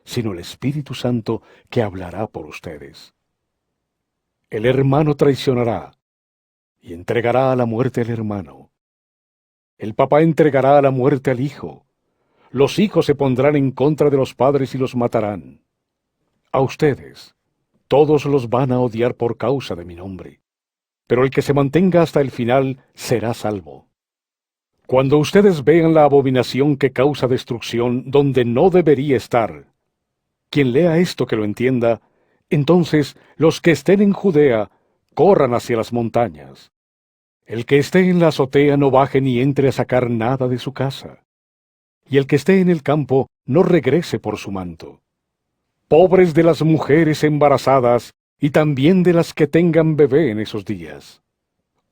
sino el Espíritu Santo que hablará por ustedes. El hermano traicionará y entregará a la muerte al hermano. El papá entregará a la muerte al hijo. Los hijos se pondrán en contra de los padres y los matarán. A ustedes, todos los van a odiar por causa de mi nombre, pero el que se mantenga hasta el final será salvo. Cuando ustedes vean la abominación que causa destrucción donde no debería estar, quien lea esto que lo entienda, entonces los que estén en Judea corran hacia las montañas. El que esté en la azotea no baje ni entre a sacar nada de su casa. Y el que esté en el campo no regrese por su manto. Pobres de las mujeres embarazadas y también de las que tengan bebé en esos días.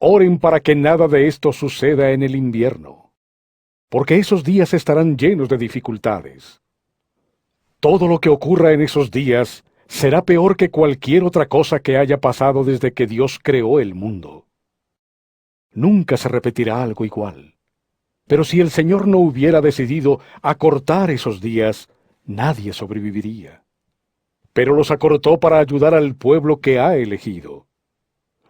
Oren para que nada de esto suceda en el invierno, porque esos días estarán llenos de dificultades. Todo lo que ocurra en esos días será peor que cualquier otra cosa que haya pasado desde que Dios creó el mundo. Nunca se repetirá algo igual. Pero si el Señor no hubiera decidido acortar esos días, nadie sobreviviría. Pero los acortó para ayudar al pueblo que ha elegido.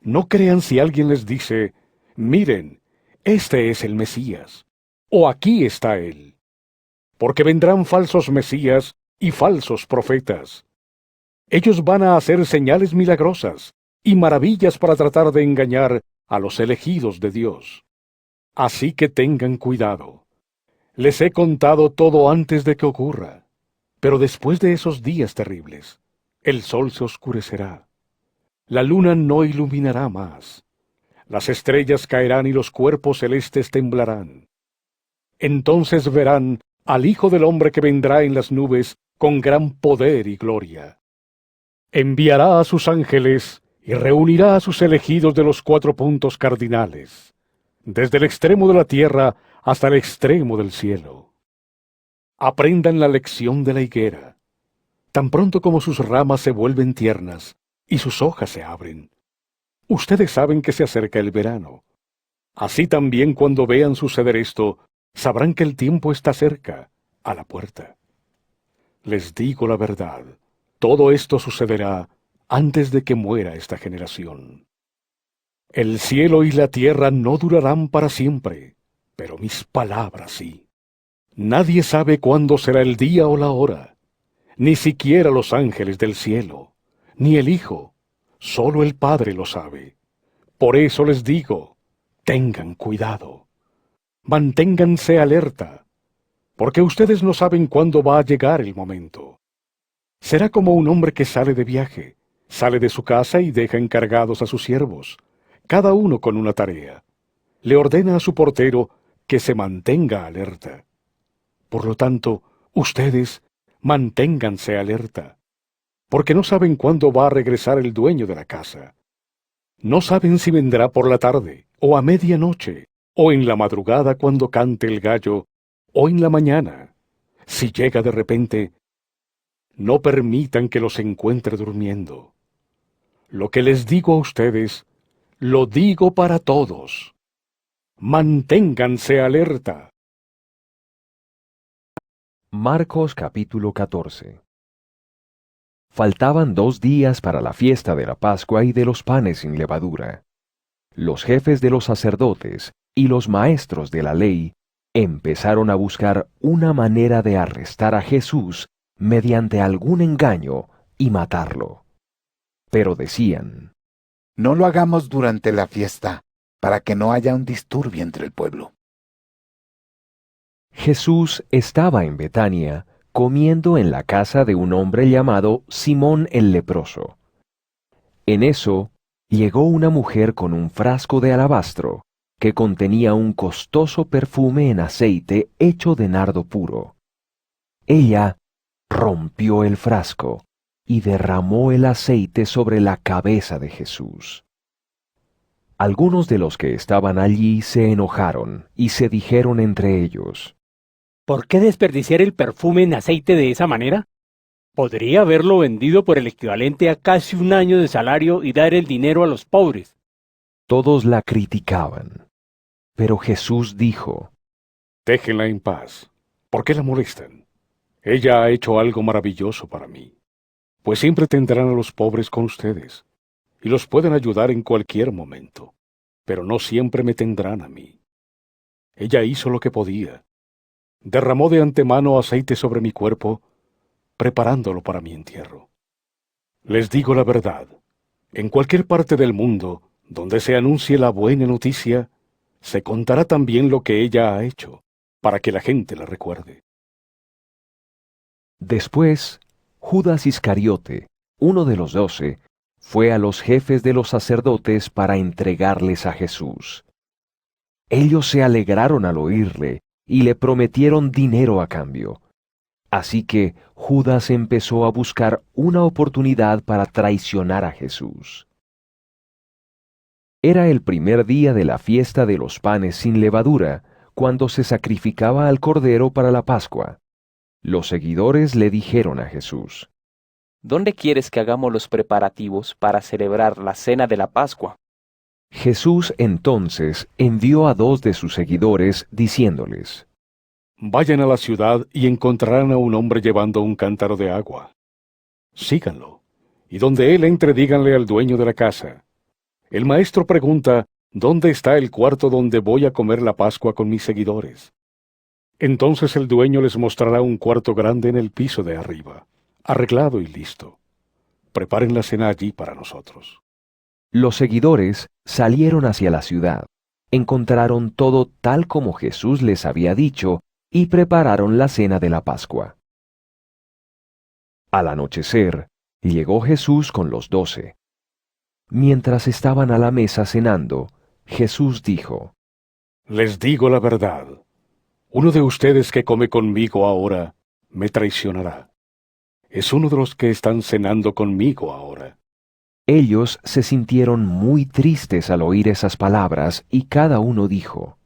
No crean si alguien les dice: miren, este es el Mesías, o aquí está él. Porque vendrán falsos Mesías y falsos profetas. Ellos van a hacer señales milagrosas y maravillas para tratar de engañar a los elegidos de Dios. Así que tengan cuidado. Les he contado todo antes de que ocurra. Pero después de esos días terribles, el sol se oscurecerá. La luna no iluminará más. Las estrellas caerán y los cuerpos celestes temblarán. Entonces verán al Hijo del Hombre que vendrá en las nubes con gran poder y gloria. Enviará a sus ángeles y reunirá a sus elegidos de los 4 puntos cardinales, desde el extremo de la tierra hasta el extremo del cielo. Aprendan la lección de la higuera. Tan pronto como sus ramas se vuelven tiernas y sus hojas se abren, ustedes saben que se acerca el verano. Así también cuando vean suceder esto, sabrán que el tiempo está cerca, a la puerta. Les digo la verdad, todo esto sucederá antes de que muera esta generación. El cielo y la tierra no durarán para siempre, pero mis palabras sí. Nadie sabe cuándo será el día o la hora, ni siquiera los ángeles del cielo, ni el Hijo, solo el Padre lo sabe. Por eso les digo, tengan cuidado, manténganse alerta, porque ustedes no saben cuándo va a llegar el momento. Será como un hombre que sale de viaje, sale de su casa y deja encargados a sus siervos, cada uno con una tarea. Le ordena a su portero que se mantenga alerta. Por lo tanto, ustedes manténganse alerta, porque no saben cuándo va a regresar el dueño de la casa. No saben si vendrá por la tarde, o a medianoche, o en la madrugada cuando cante el gallo, o en la mañana. Si llega de repente, no permitan que los encuentre durmiendo. Lo que les digo a ustedes, lo digo para todos. Manténganse alerta. Marcos capítulo 14. Faltaban 2 días para la fiesta de la Pascua y de los panes sin levadura. Los jefes de los sacerdotes y los maestros de la ley empezaron a buscar una manera de arrestar a Jesús mediante algún engaño y matarlo. Pero decían: No lo hagamos durante la fiesta, para que no haya un disturbio entre el pueblo. Jesús estaba en Betania, comiendo en la casa de un hombre llamado Simón el leproso. En eso, llegó una mujer con un frasco de alabastro, que contenía un costoso perfume en aceite hecho de nardo puro. Ella rompió el frasco y derramó el aceite sobre la cabeza de Jesús. Algunos de los que estaban allí se enojaron y se dijeron entre ellos: ¿Por qué desperdiciar el perfume en aceite de esa manera? Podría haberlo vendido por el equivalente a casi un año de salario y dar el dinero a los pobres. Todos la criticaban. Pero Jesús dijo: Déjenla en paz. ¿Por qué la molestan? Ella ha hecho algo maravilloso para mí. Pues siempre tendrán a los pobres con ustedes, y los pueden ayudar en cualquier momento, pero no siempre me tendrán a mí. Ella hizo lo que podía. Derramó de antemano aceite sobre mi cuerpo, preparándolo para mi entierro. Les digo la verdad, en cualquier parte del mundo donde se anuncie la buena noticia, se contará también lo que ella ha hecho, para que la gente la recuerde. Después, Judas Iscariote, uno de los 12, fue a los jefes de los sacerdotes para entregarles a Jesús. Ellos se alegraron al oírle y le prometieron dinero a cambio. Así que Judas empezó a buscar una oportunidad para traicionar a Jesús. Era el primer día de la fiesta de los panes sin levadura, cuando se sacrificaba al cordero para la Pascua. Los seguidores le dijeron a Jesús: ¿Dónde quieres que hagamos los preparativos para celebrar la cena de la Pascua? Jesús entonces envió a 2 de sus seguidores diciéndoles: Vayan a la ciudad y encontrarán a un hombre llevando un cántaro de agua. Síganlo, y donde él entre díganle al dueño de la casa: El maestro pregunta, ¿dónde está el cuarto donde voy a comer la Pascua con mis seguidores? Entonces el dueño les mostrará un cuarto grande en el piso de arriba, arreglado y listo. Preparen la cena allí para nosotros. Los seguidores salieron hacia la ciudad, encontraron todo tal como Jesús les había dicho y prepararon la cena de la Pascua. Al anochecer, llegó Jesús con los 12. Mientras estaban a la mesa cenando, Jesús dijo: Les digo la verdad, uno de ustedes que come conmigo ahora me traicionará. Es uno de los que están cenando conmigo ahora. Ellos se sintieron muy tristes al oír esas palabras y cada uno dijo: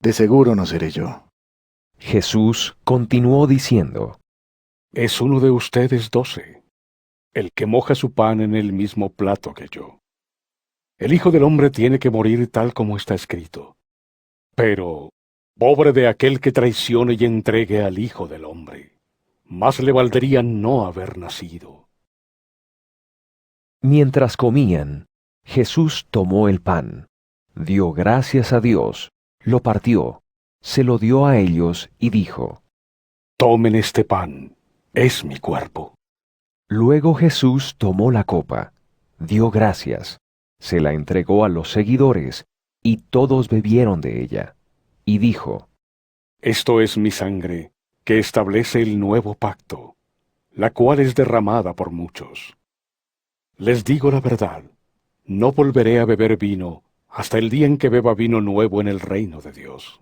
De seguro no seré yo. Jesús continuó diciendo: Es uno de ustedes 12, el que moja su pan en el mismo plato que yo. El Hijo del Hombre tiene que morir tal como está escrito. Pero, pobre de aquel que traicione y entregue al Hijo del Hombre. Más le valdría no haber nacido. Mientras comían, Jesús tomó el pan, dio gracias a Dios, lo partió, se lo dio a ellos y dijo: Tomen este pan, es mi cuerpo. Luego Jesús tomó la copa, dio gracias, se la entregó a los seguidores, y todos bebieron de ella, y dijo: Esto es mi sangre, que establece el nuevo pacto, la cual es derramada por muchos. Les digo la verdad, no volveré a beber vino hasta el día en que beba vino nuevo en el reino de Dios.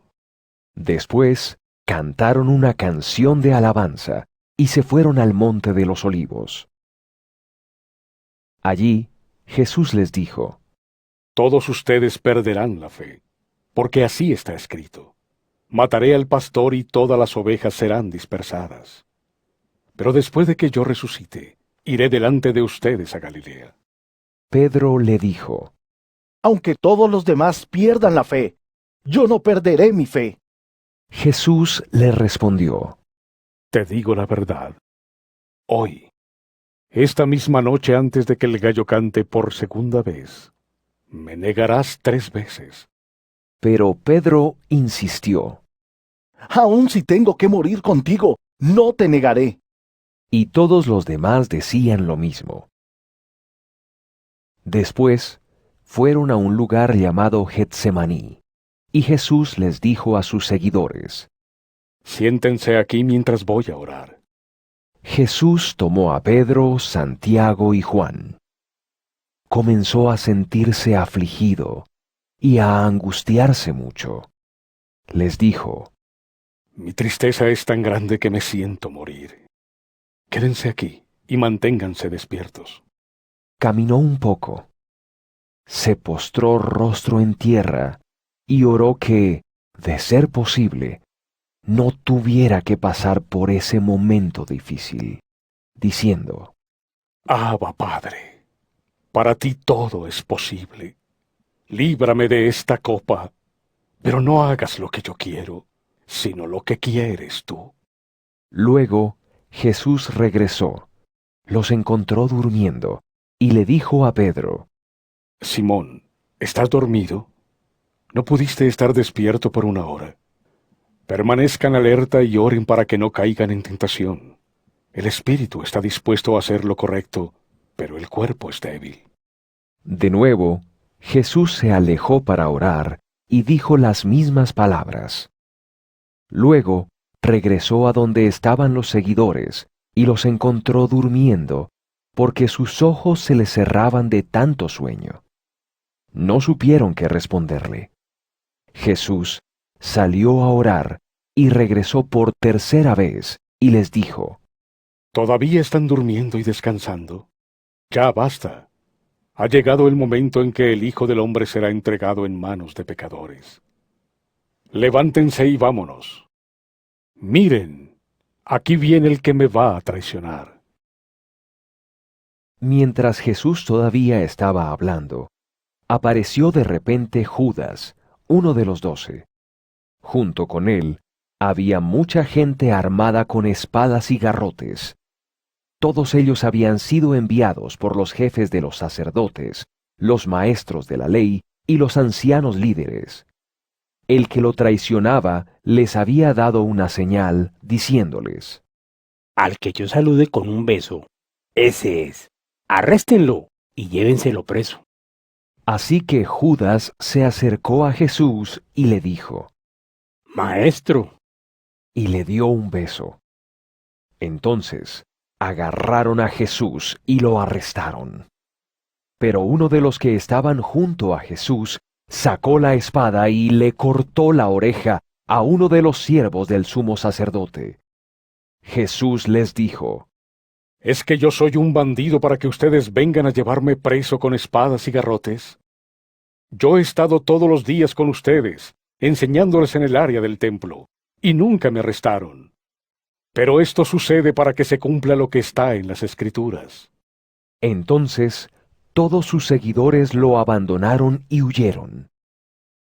Después cantaron una canción de alabanza y se fueron al monte de los olivos. Allí Jesús les dijo: Todos ustedes perderán la fe, porque así está escrito. Mataré al pastor y todas las ovejas serán dispersadas. Pero después de que yo resucite, iré delante de ustedes a Galilea. Pedro le dijo, Aunque todos los demás pierdan la fe, yo no perderé mi fe. Jesús le respondió, Te digo la verdad. Hoy, esta misma noche antes de que el gallo cante por segunda vez, me negarás 3 veces. Pero Pedro insistió, Aun si tengo que morir contigo, no te negaré. y todos los demás decían lo mismo. Después fueron a un lugar llamado Getsemaní, y Jesús les dijo a sus seguidores, Siéntense aquí mientras voy a orar. Jesús tomó a Pedro, Santiago y Juan. Comenzó a sentirse afligido y a angustiarse mucho. Les dijo, Mi tristeza es tan grande que me siento morir. Quédense aquí y manténganse despiertos. Caminó un poco, se postró rostro en tierra y oró que, de ser posible, no tuviera que pasar por ese momento difícil, diciendo, Abba, Padre, para ti todo es posible. Líbrame de esta copa, pero no hagas lo que yo quiero, sino lo que quieres tú. Luego Jesús regresó, los encontró durmiendo, y le dijo a Pedro, Simón, ¿estás dormido? ¿No pudiste estar despierto por 1 hora? Permanezcan alerta y oren para que no caigan en tentación. El espíritu está dispuesto a hacer lo correcto, pero el cuerpo es débil. De nuevo, Jesús se alejó para orar y dijo las mismas palabras. Luego regresó a donde estaban los seguidores y los encontró durmiendo, porque sus ojos se les cerraban de tanto sueño. No supieron qué responderle. Jesús salió a orar y regresó por 3.ª vez y les dijo, ¿Todavía están durmiendo y descansando? Ya basta. Ha llegado el momento en que el Hijo del Hombre será entregado en manos de pecadores. Levántense y vámonos. Miren, aquí viene el que me va a traicionar. Mientras Jesús todavía estaba hablando, apareció de repente Judas, uno de los 12. Junto con él había mucha gente armada con espadas y garrotes. Todos ellos habían sido enviados por los jefes de los sacerdotes, los maestros de la ley y los ancianos líderes. El que lo traicionaba les había dado una señal, diciéndoles, Al que yo salude con un beso, ese es. Arréstenlo y llévenselo preso. Así que Judas se acercó a Jesús y le dijo, Maestro. Y le dio un beso. Entonces agarraron a Jesús y lo arrestaron. Pero uno de los que estaban junto a Jesús sacó la espada y le cortó la oreja a uno de los siervos del sumo sacerdote. Jesús les dijo, ¿Es que yo soy un bandido para que ustedes vengan a llevarme preso con espadas y garrotes? Yo he estado todos los días con ustedes, enseñándoles en el área del templo, y nunca me arrestaron. Pero esto sucede para que se cumpla lo que está en las Escrituras. Entonces todos sus seguidores lo abandonaron y huyeron.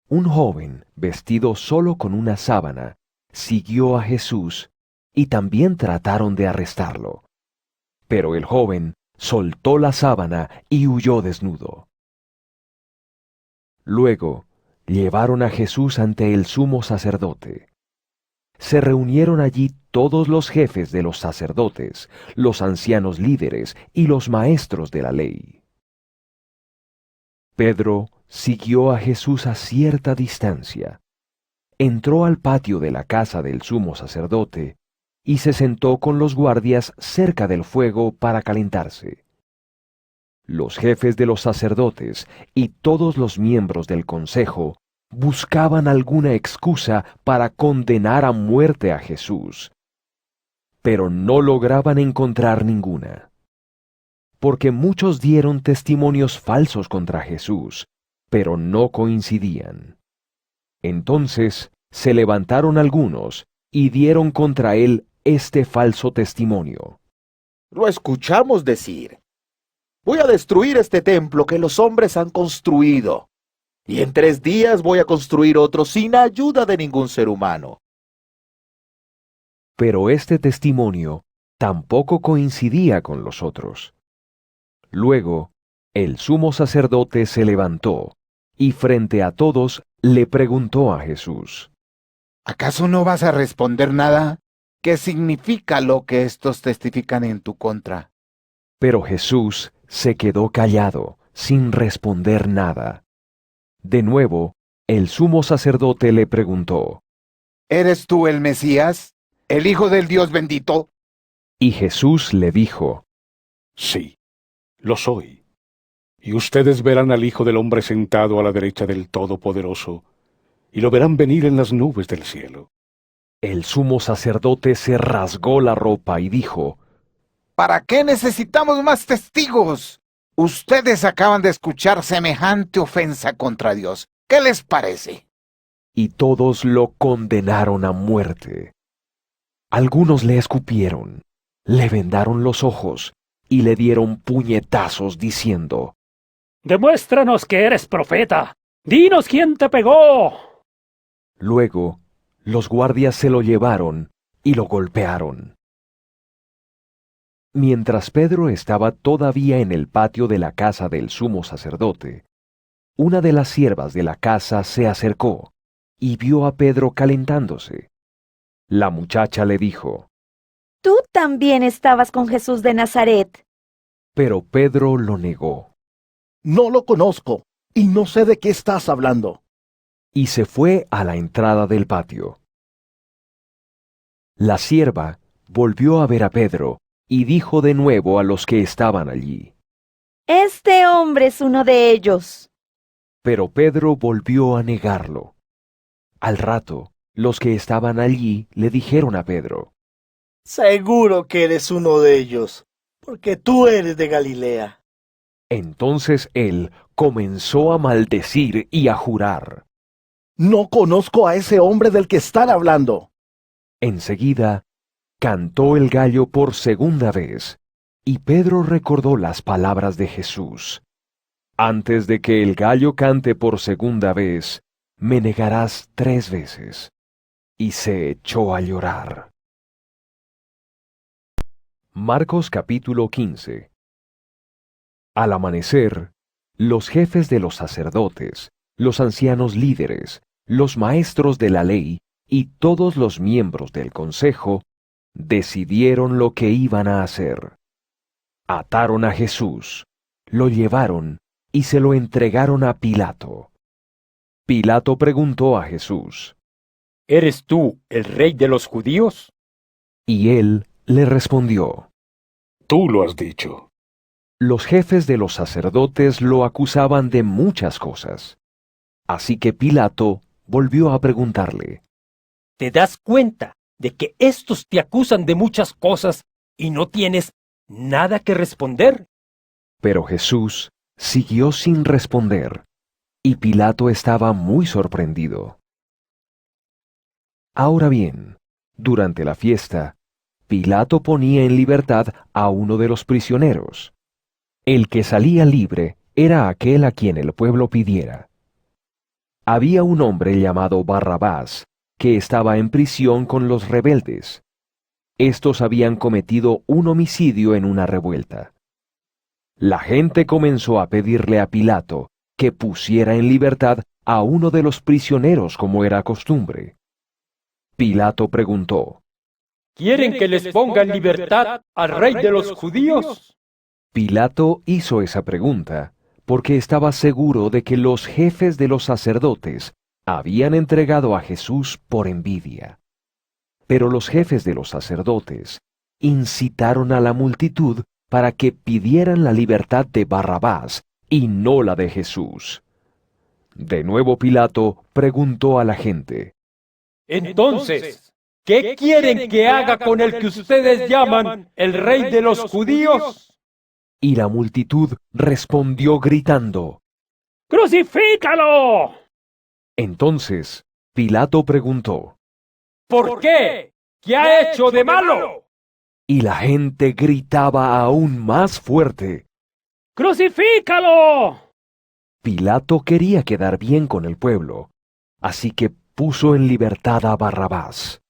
Un joven, vestido solo con una sábana, siguió a Jesús, y también trataron de arrestarlo. Pero el joven soltó la sábana y huyó desnudo. Luego llevaron a Jesús ante el sumo sacerdote. Se reunieron allí todos los jefes de los sacerdotes, los ancianos líderes y los maestros de la ley. Pedro siguió a Jesús a cierta distancia. Entró al patio de la casa del sumo sacerdote y se sentó con los guardias cerca del fuego para calentarse. Los jefes de los sacerdotes y todos los miembros del consejo buscaban alguna excusa para condenar a muerte a Jesús, pero no lograban encontrar ninguna. Porque muchos dieron testimonios falsos contra Jesús, pero no coincidían. Entonces se levantaron algunos y dieron contra él este falso testimonio. Lo escuchamos decir: voy a destruir este templo que los hombres han construido, y en 3 días voy a construir otro sin ayuda de ningún ser humano. Pero este testimonio tampoco coincidía con los otros. Luego, el sumo sacerdote se levantó y frente a todos le preguntó a Jesús: ¿Acaso no vas a responder nada? ¿Qué significa lo que estos testifican en tu contra? Pero Jesús se quedó callado, sin responder nada. De nuevo, el sumo sacerdote le preguntó: ¿Eres tú el Mesías, el Hijo del Dios bendito? Y Jesús le dijo: Sí, lo soy. Y ustedes verán al Hijo del Hombre sentado a la derecha del Todopoderoso, y lo verán venir en las nubes del cielo. El sumo sacerdote se rasgó la ropa y dijo: ¿Para qué necesitamos más testigos? Ustedes acaban de escuchar semejante ofensa contra Dios. ¿Qué les parece? Y todos lo condenaron a muerte. Algunos le escupieron, le vendaron los ojos y le dieron puñetazos diciendo: Demuéstranos que eres profeta. Dinos quién te pegó. Luego, los guardias se lo llevaron y lo golpearon. Mientras Pedro estaba todavía en el patio de la casa del sumo sacerdote, una de las siervas de la casa se acercó y vio a Pedro calentándose. La muchacha le dijo: Tú también estabas con Jesús de Nazaret. Pero Pedro lo negó. No lo conozco, y no sé de qué estás hablando. Y se fue a la entrada del patio. La sierva volvió a ver a Pedro y dijo de nuevo a los que estaban allí: Este hombre es uno de ellos. Pero Pedro volvió a negarlo. Al rato, los que estaban allí le dijeron a Pedro: Seguro que eres uno de ellos, porque tú eres de Galilea. Entonces él comenzó a maldecir y a jurar: No conozco a ese hombre del que están hablando. Enseguida, cantó el gallo por segunda vez, y Pedro recordó las palabras de Jesús: Antes de que el gallo cante por segunda vez, me negarás 3 veces. Y se echó a llorar. Marcos capítulo 15. Al amanecer, los jefes de los sacerdotes, los ancianos líderes, los maestros de la ley y todos los miembros del consejo decidieron lo que iban a hacer. Ataron a Jesús, lo llevaron y se lo entregaron a Pilato. Pilato preguntó a Jesús: ¿Eres tú el rey de los judíos? Y él le respondió: Tú lo has dicho. Los jefes de los sacerdotes lo acusaban de muchas cosas. Así que Pilato volvió a preguntarle: ¿Te das cuenta de que estos te acusan de muchas cosas y no tienes nada que responder? Pero Jesús siguió sin responder, y Pilato estaba muy sorprendido. Ahora bien, durante la fiesta, Pilato ponía en libertad a uno de los prisioneros. El que salía libre era aquel a quien el pueblo pidiera. Había un hombre llamado Barrabás, que estaba en prisión con los rebeldes. Estos habían cometido un homicidio en una revuelta. La gente comenzó a pedirle a Pilato que pusiera en libertad a uno de los prisioneros como era costumbre. Pilato preguntó: ¿Quieren que les ponga en libertad al rey de los judíos? Pilato hizo esa pregunta porque estaba seguro de que los jefes de los sacerdotes habían entregado a Jesús por envidia. Pero los jefes de los sacerdotes incitaron a la multitud para que pidieran la libertad de Barrabás y no la de Jesús. De nuevo Pilato preguntó a la gente: Entonces, ¿qué quieren que haga con el que ustedes llaman el rey de los judíos? Y la multitud respondió gritando: ¡Crucifícalo! Entonces Pilato preguntó, ¿Por qué? ¿Qué ha hecho de malo? y la gente gritaba aún más fuerte. ¡Crucifícalo! Pilato quería quedar bien con el pueblo, así que puso en libertad a Barrabás.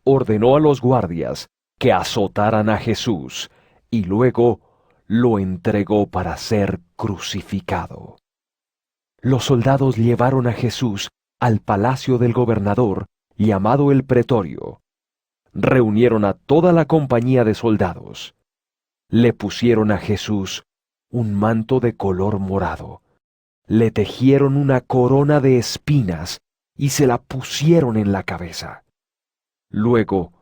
Ordenó a los guardias que azotaran a Jesús y luego lo entregó para ser crucificado. Los soldados llevaron a Jesús al palacio del gobernador, llamado el Pretorio. Reunieron a toda la compañía de soldados. Le pusieron a Jesús un manto de color morado. Le tejieron una corona de espinas y se la pusieron en la cabeza. Luego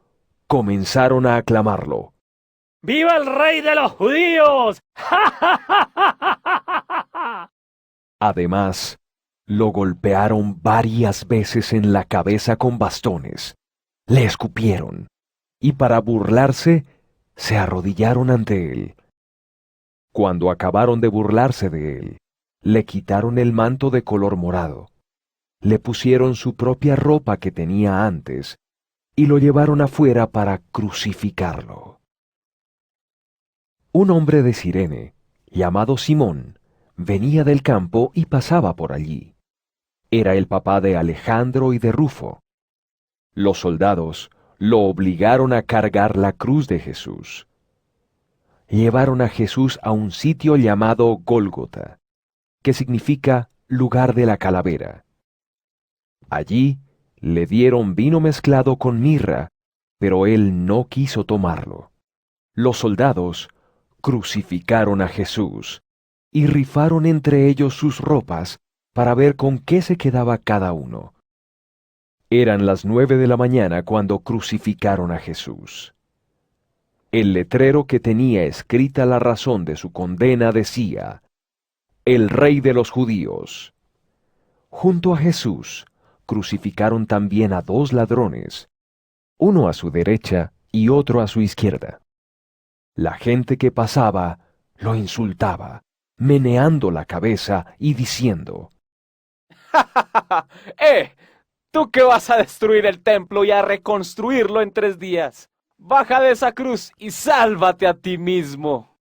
comenzaron a aclamarlo. ¡Viva el rey de los judíos! Además, lo golpearon varias veces en la cabeza con bastones, le escupieron, y para burlarse, se arrodillaron ante él. Cuando acabaron de burlarse de él, le quitaron el manto de color morado, le pusieron su propia ropa que tenía antes, y lo llevaron afuera para crucificarlo. Un hombre de Cirene, llamado Simón, venía del campo y pasaba por allí. Era el papá de Alejandro y de Rufo. Los soldados lo obligaron a cargar la cruz de Jesús. Llevaron a Jesús a un sitio llamado Gólgota, que significa lugar de la calavera. Allí le dieron vino mezclado con mirra, pero él no quiso tomarlo. Los soldados crucificaron a Jesús y rifaron entre ellos sus ropas para ver con qué se quedaba cada uno. Eran las 9 de la mañana cuando crucificaron a Jesús. El letrero que tenía escrita la razón de su condena decía, «El Rey de los Judíos». Junto a Jesús crucificaron también a 2 ladrones, uno a su derecha y otro a su izquierda. La gente que pasaba lo insultaba, meneando la cabeza y diciendo, ¿Tú que vas a destruir el templo y a reconstruirlo en 3 días? Baja de esa cruz y sálvate a ti mismo.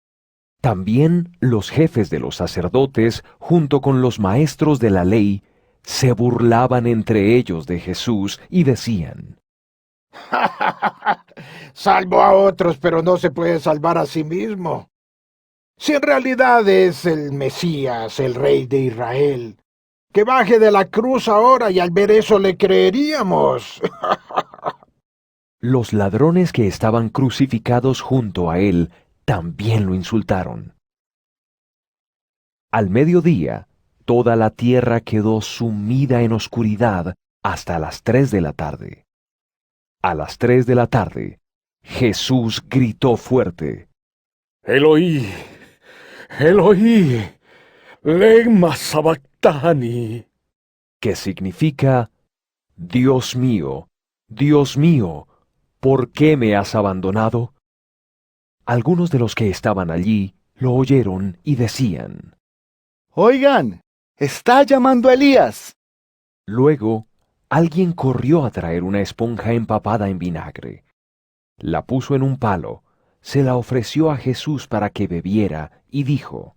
También los jefes de los sacerdotes, junto con los maestros de la ley, se burlaban entre ellos de Jesús y decían, Salvó a otros, pero no se puede salvar a sí mismo. Si en realidad es el Mesías, el Rey de Israel, que baje de la cruz ahora y al ver eso le creeríamos. Los ladrones que estaban crucificados junto a él también lo insultaron. Al mediodía, toda la tierra quedó sumida en oscuridad hasta las 3 de la tarde. A las 3 de la tarde, Jesús gritó fuerte, Eloí, Eloí, lema sabactani, que significa, Dios mío, ¿por qué me has abandonado? Algunos de los que estaban allí lo oyeron y decían, Oigan, está llamando a Elías. Luego, alguien corrió a traer una esponja empapada en vinagre. La puso en un palo, se la ofreció a Jesús para que bebiera y dijo,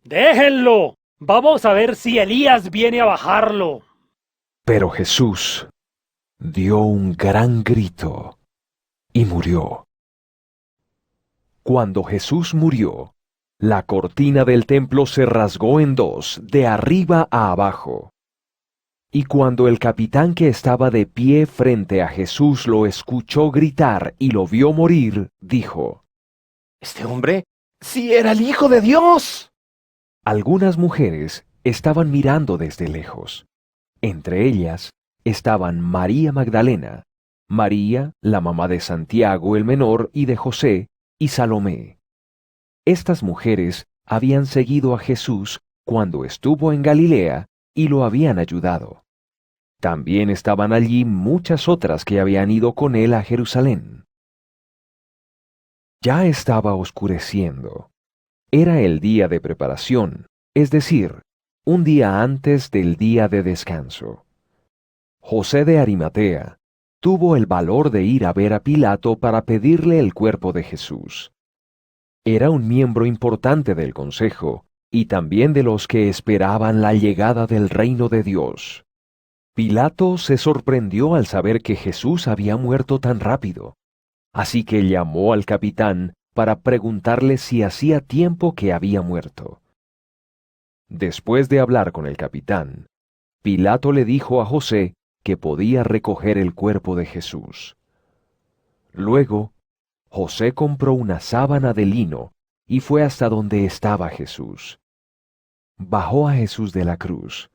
¡Déjenlo! Vamos a ver si Elías viene a bajarlo. Pero Jesús dio un gran grito y murió. Cuando Jesús murió, la cortina del templo se rasgó en 2, de arriba a abajo. Y cuando el capitán que estaba de pie frente a Jesús lo escuchó gritar y lo vio morir, dijo, Este hombre, sí era el Hijo de Dios. Algunas mujeres estaban mirando desde lejos. Entre ellas estaban María Magdalena, María, la mamá de Santiago el menor y de José, y Salomé. Estas mujeres habían seguido a Jesús cuando estuvo en Galilea y lo habían ayudado. También estaban allí muchas otras que habían ido con él a Jerusalén. Ya estaba oscureciendo. Era el día de preparación, es decir, un día antes del día de descanso. José de Arimatea tuvo el valor de ir a ver a Pilato para pedirle el cuerpo de Jesús. Era un miembro importante del consejo y también de los que esperaban la llegada del reino de Dios. Pilato se sorprendió al saber que Jesús había muerto tan rápido, así que llamó al capitán para preguntarle si hacía tiempo que había muerto. Después de hablar con el capitán, Pilato le dijo a José que podía recoger el cuerpo de Jesús. Luego, José compró una sábana de lino y fue hasta donde estaba Jesús. Bajó a Jesús de la cruz,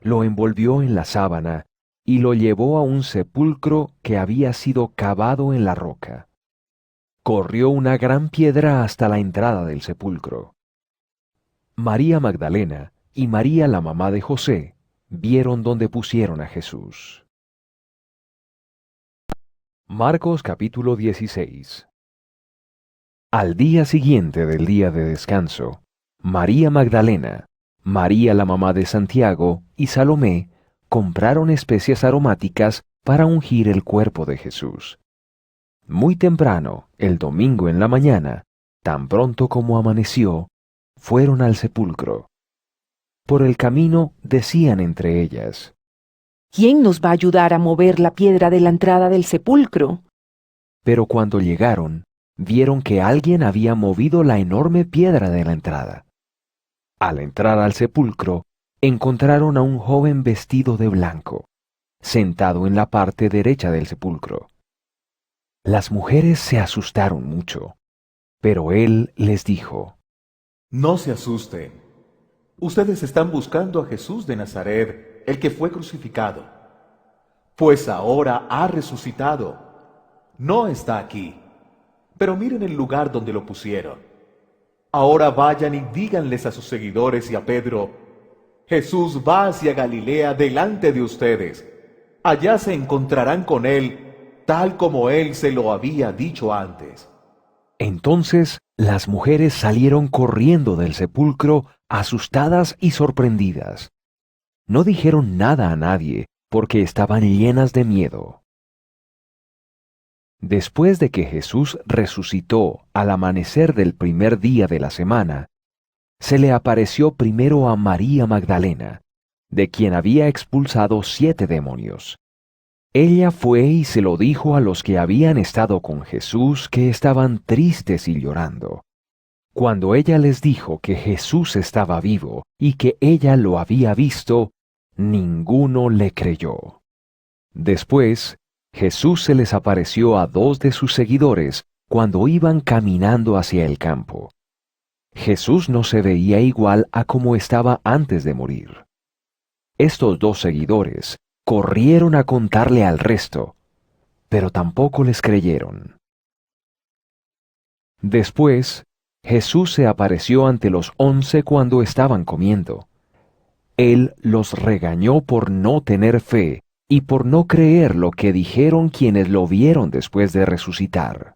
lo envolvió en la sábana y lo llevó a un sepulcro que había sido cavado en la roca. Corrió una gran piedra hasta la entrada del sepulcro. María Magdalena y María la mamá de José vieron dónde pusieron a Jesús. Marcos capítulo 16. Al día siguiente del día de descanso, María Magdalena, María la mamá de Santiago y Salomé compraron especias aromáticas para ungir el cuerpo de Jesús. Muy temprano, el domingo en la mañana, tan pronto como amaneció, fueron al sepulcro. Por el camino decían entre ellas: ¿Quién nos va a ayudar a mover la piedra de la entrada del sepulcro? Pero cuando llegaron, vieron que alguien había movido la enorme piedra de la entrada. Al entrar al sepulcro, encontraron a un joven vestido de blanco, sentado en la parte derecha del sepulcro. Las mujeres se asustaron mucho, pero él les dijo: No se asusten. Ustedes están buscando a Jesús de Nazaret, el que fue crucificado. Pues ahora ha resucitado. No está aquí. Pero miren el lugar donde lo pusieron. Ahora vayan y díganles a sus seguidores y a Pedro: Jesús va hacia Galilea delante de ustedes. Allá se encontrarán con él, tal como él se lo había dicho antes. Entonces las mujeres salieron corriendo del sepulcro, asustadas y sorprendidas. No dijeron nada a nadie, porque estaban llenas de miedo. Después de que Jesús resucitó al amanecer del primer día de la semana, se le apareció primero a María Magdalena, de quien había expulsado 7 demonios. Ella fue y se lo dijo a los que habían estado con Jesús, que estaban tristes y llorando. Cuando ella les dijo que Jesús estaba vivo y que ella lo había visto, ninguno le creyó. Después, Jesús se les apareció a 2 de sus seguidores cuando iban caminando hacia el campo. Jesús no se veía igual a como estaba antes de morir. Estos 2 seguidores corrieron a contarle al resto, pero tampoco les creyeron. Después, Jesús se apareció ante los 11 cuando estaban comiendo. Él los regañó por no tener fe y por no creer lo que dijeron quienes lo vieron después de resucitar.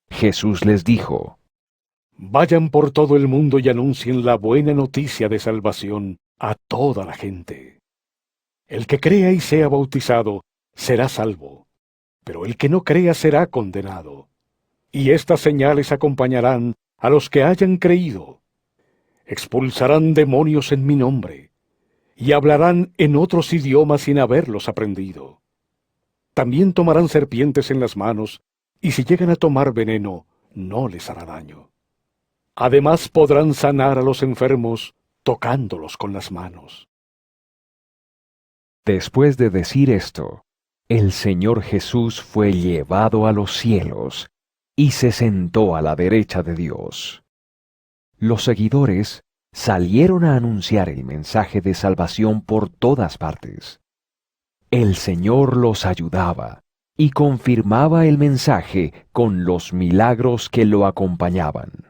Jesús les dijo: Vayan por todo el mundo y anuncien la buena noticia de salvación a toda la gente. El que crea y sea bautizado será salvo, pero el que no crea será condenado. Y estas señales acompañarán a los que hayan creído. Expulsarán demonios en mi nombre, y hablarán en otros idiomas sin haberlos aprendido. También tomarán serpientes en las manos, y si llegan a tomar veneno, no les hará daño. Además podrán sanar a los enfermos tocándolos con las manos. Después de decir esto, el Señor Jesús fue llevado a los cielos y se sentó a la derecha de Dios. Los seguidores salieron a anunciar el mensaje de salvación por todas partes. El Señor los ayudaba y confirmaba el mensaje con los milagros que lo acompañaban.